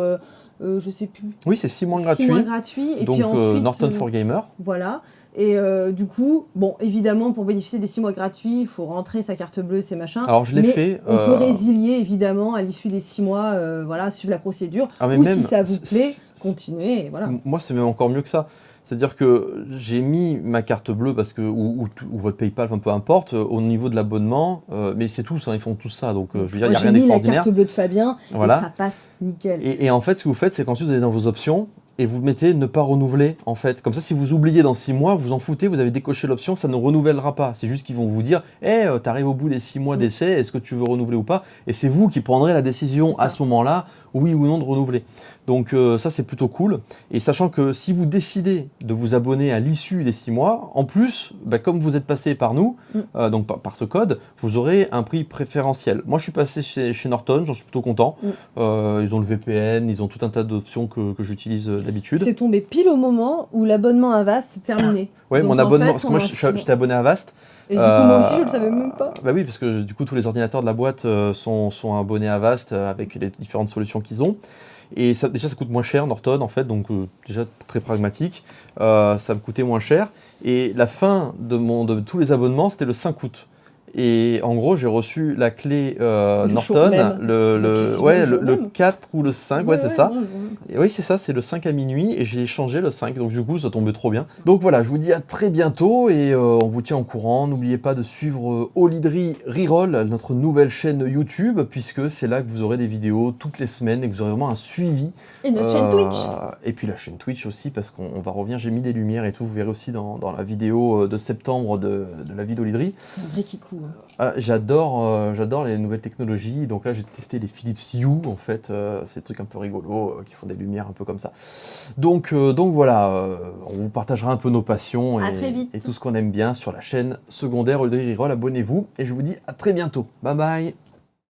[SPEAKER 2] je sais plus.
[SPEAKER 1] Oui, c'est 6 mois
[SPEAKER 2] 6
[SPEAKER 1] gratuits.
[SPEAKER 2] mois gratuits. Et
[SPEAKER 1] donc
[SPEAKER 2] puis ensuite,
[SPEAKER 1] Norton for Gamer.
[SPEAKER 2] Voilà. Et du coup, bon, évidemment, pour bénéficier des 6 mois gratuits, il faut rentrer sa carte bleue, ces machins.
[SPEAKER 1] Alors je l'ai
[SPEAKER 2] Mais
[SPEAKER 1] fait.
[SPEAKER 2] on peut résilier, évidemment, à l'issue des 6 mois, voilà, suivre la procédure.
[SPEAKER 1] Mais
[SPEAKER 2] Ou
[SPEAKER 1] même,
[SPEAKER 2] si ça vous plaît, continuez. Et voilà.
[SPEAKER 1] Moi, c'est même encore mieux que ça. C'est-à-dire que j'ai mis ma carte bleue parce que, ou votre PayPal, enfin, peu importe, au niveau de l'abonnement, mais c'est tous, hein, ils font tous ça, donc je veux dire, il n'y a rien
[SPEAKER 2] J'ai mis la
[SPEAKER 1] d'extraordinaire.
[SPEAKER 2] carte bleue de Fabien
[SPEAKER 1] Voilà.
[SPEAKER 2] et ça passe nickel.
[SPEAKER 1] Et en fait, ce que vous faites, c'est qu'ensuite vous allez dans vos options et vous mettez ne pas renouveler en fait. Comme ça, si vous oubliez dans 6 mois, vous en foutez, vous avez décoché l'option, ça ne renouvellera pas. C'est juste qu'ils vont vous dire, t'arrives au bout des 6 mois d'essai, est-ce que tu veux renouveler ou pas? Et c'est vous qui prendrez la décision à ce moment-là, oui ou non de renouveler. Donc ça, c'est plutôt cool. Et sachant que si vous décidez de vous abonner à l'issue des 6 mois, en plus, comme vous êtes passé par nous, donc par ce code, vous aurez un prix préférentiel. Moi, je suis passé chez Norton, j'en suis plutôt content. Ils ont le VPN, ils ont tout un tas d'options que j'utilise d'habitude.
[SPEAKER 2] C'est tombé pile au moment où l'abonnement Avast s'est terminé.
[SPEAKER 1] Ouais,
[SPEAKER 2] donc,
[SPEAKER 1] mon
[SPEAKER 2] en
[SPEAKER 1] abonnement,
[SPEAKER 2] fait,
[SPEAKER 1] parce que moi, j'étais abonné à Avast.
[SPEAKER 2] Et du coup, moi aussi, je le savais même pas.
[SPEAKER 1] Bah oui, parce que du coup, tous les ordinateurs de la boîte sont abonnés à Avast avec les différentes solutions qu'ils ont. Et ça, déjà, ça coûte moins cher, Norton, en fait, donc déjà très pragmatique. Ça me coûtait moins cher. Et la fin de tous les abonnements, c'était le 5 août. Et en gros, j'ai reçu la clé
[SPEAKER 2] Le jour
[SPEAKER 1] Norton
[SPEAKER 2] même.
[SPEAKER 1] le 4 ou le 5, ouais, c'est ça.
[SPEAKER 2] ouais,
[SPEAKER 1] Et oui, c'est ça, c'est le 5 à minuit et j'ai changé le 5, donc du coup, ça tombait trop bien. Donc voilà, je vous dis à très bientôt et on vous tient au courant. N'oubliez pas de suivre Olydri Reroll, notre nouvelle chaîne YouTube, puisque c'est là que vous aurez des vidéos toutes les semaines et que vous aurez vraiment un suivi.
[SPEAKER 2] Et notre chaîne Twitch.
[SPEAKER 1] Et puis la chaîne Twitch aussi, parce qu'on va revenir, j'ai mis des lumières et tout, vous verrez aussi dans la vidéo de septembre de la vie d'Olydri.
[SPEAKER 2] C'est un vrai kikou.
[SPEAKER 1] J'adore les nouvelles technologies, donc là j'ai testé les Philips Hue, en fait, c'est des trucs un peu rigolos, qui font des lumières un peu comme ça. Donc voilà, on vous partagera un peu nos passions
[SPEAKER 2] À très vite.
[SPEAKER 1] et tout ce qu'on aime bien sur la chaîne secondaire Olydri Reroll. Abonnez-vous et je vous dis à très bientôt. Bye bye.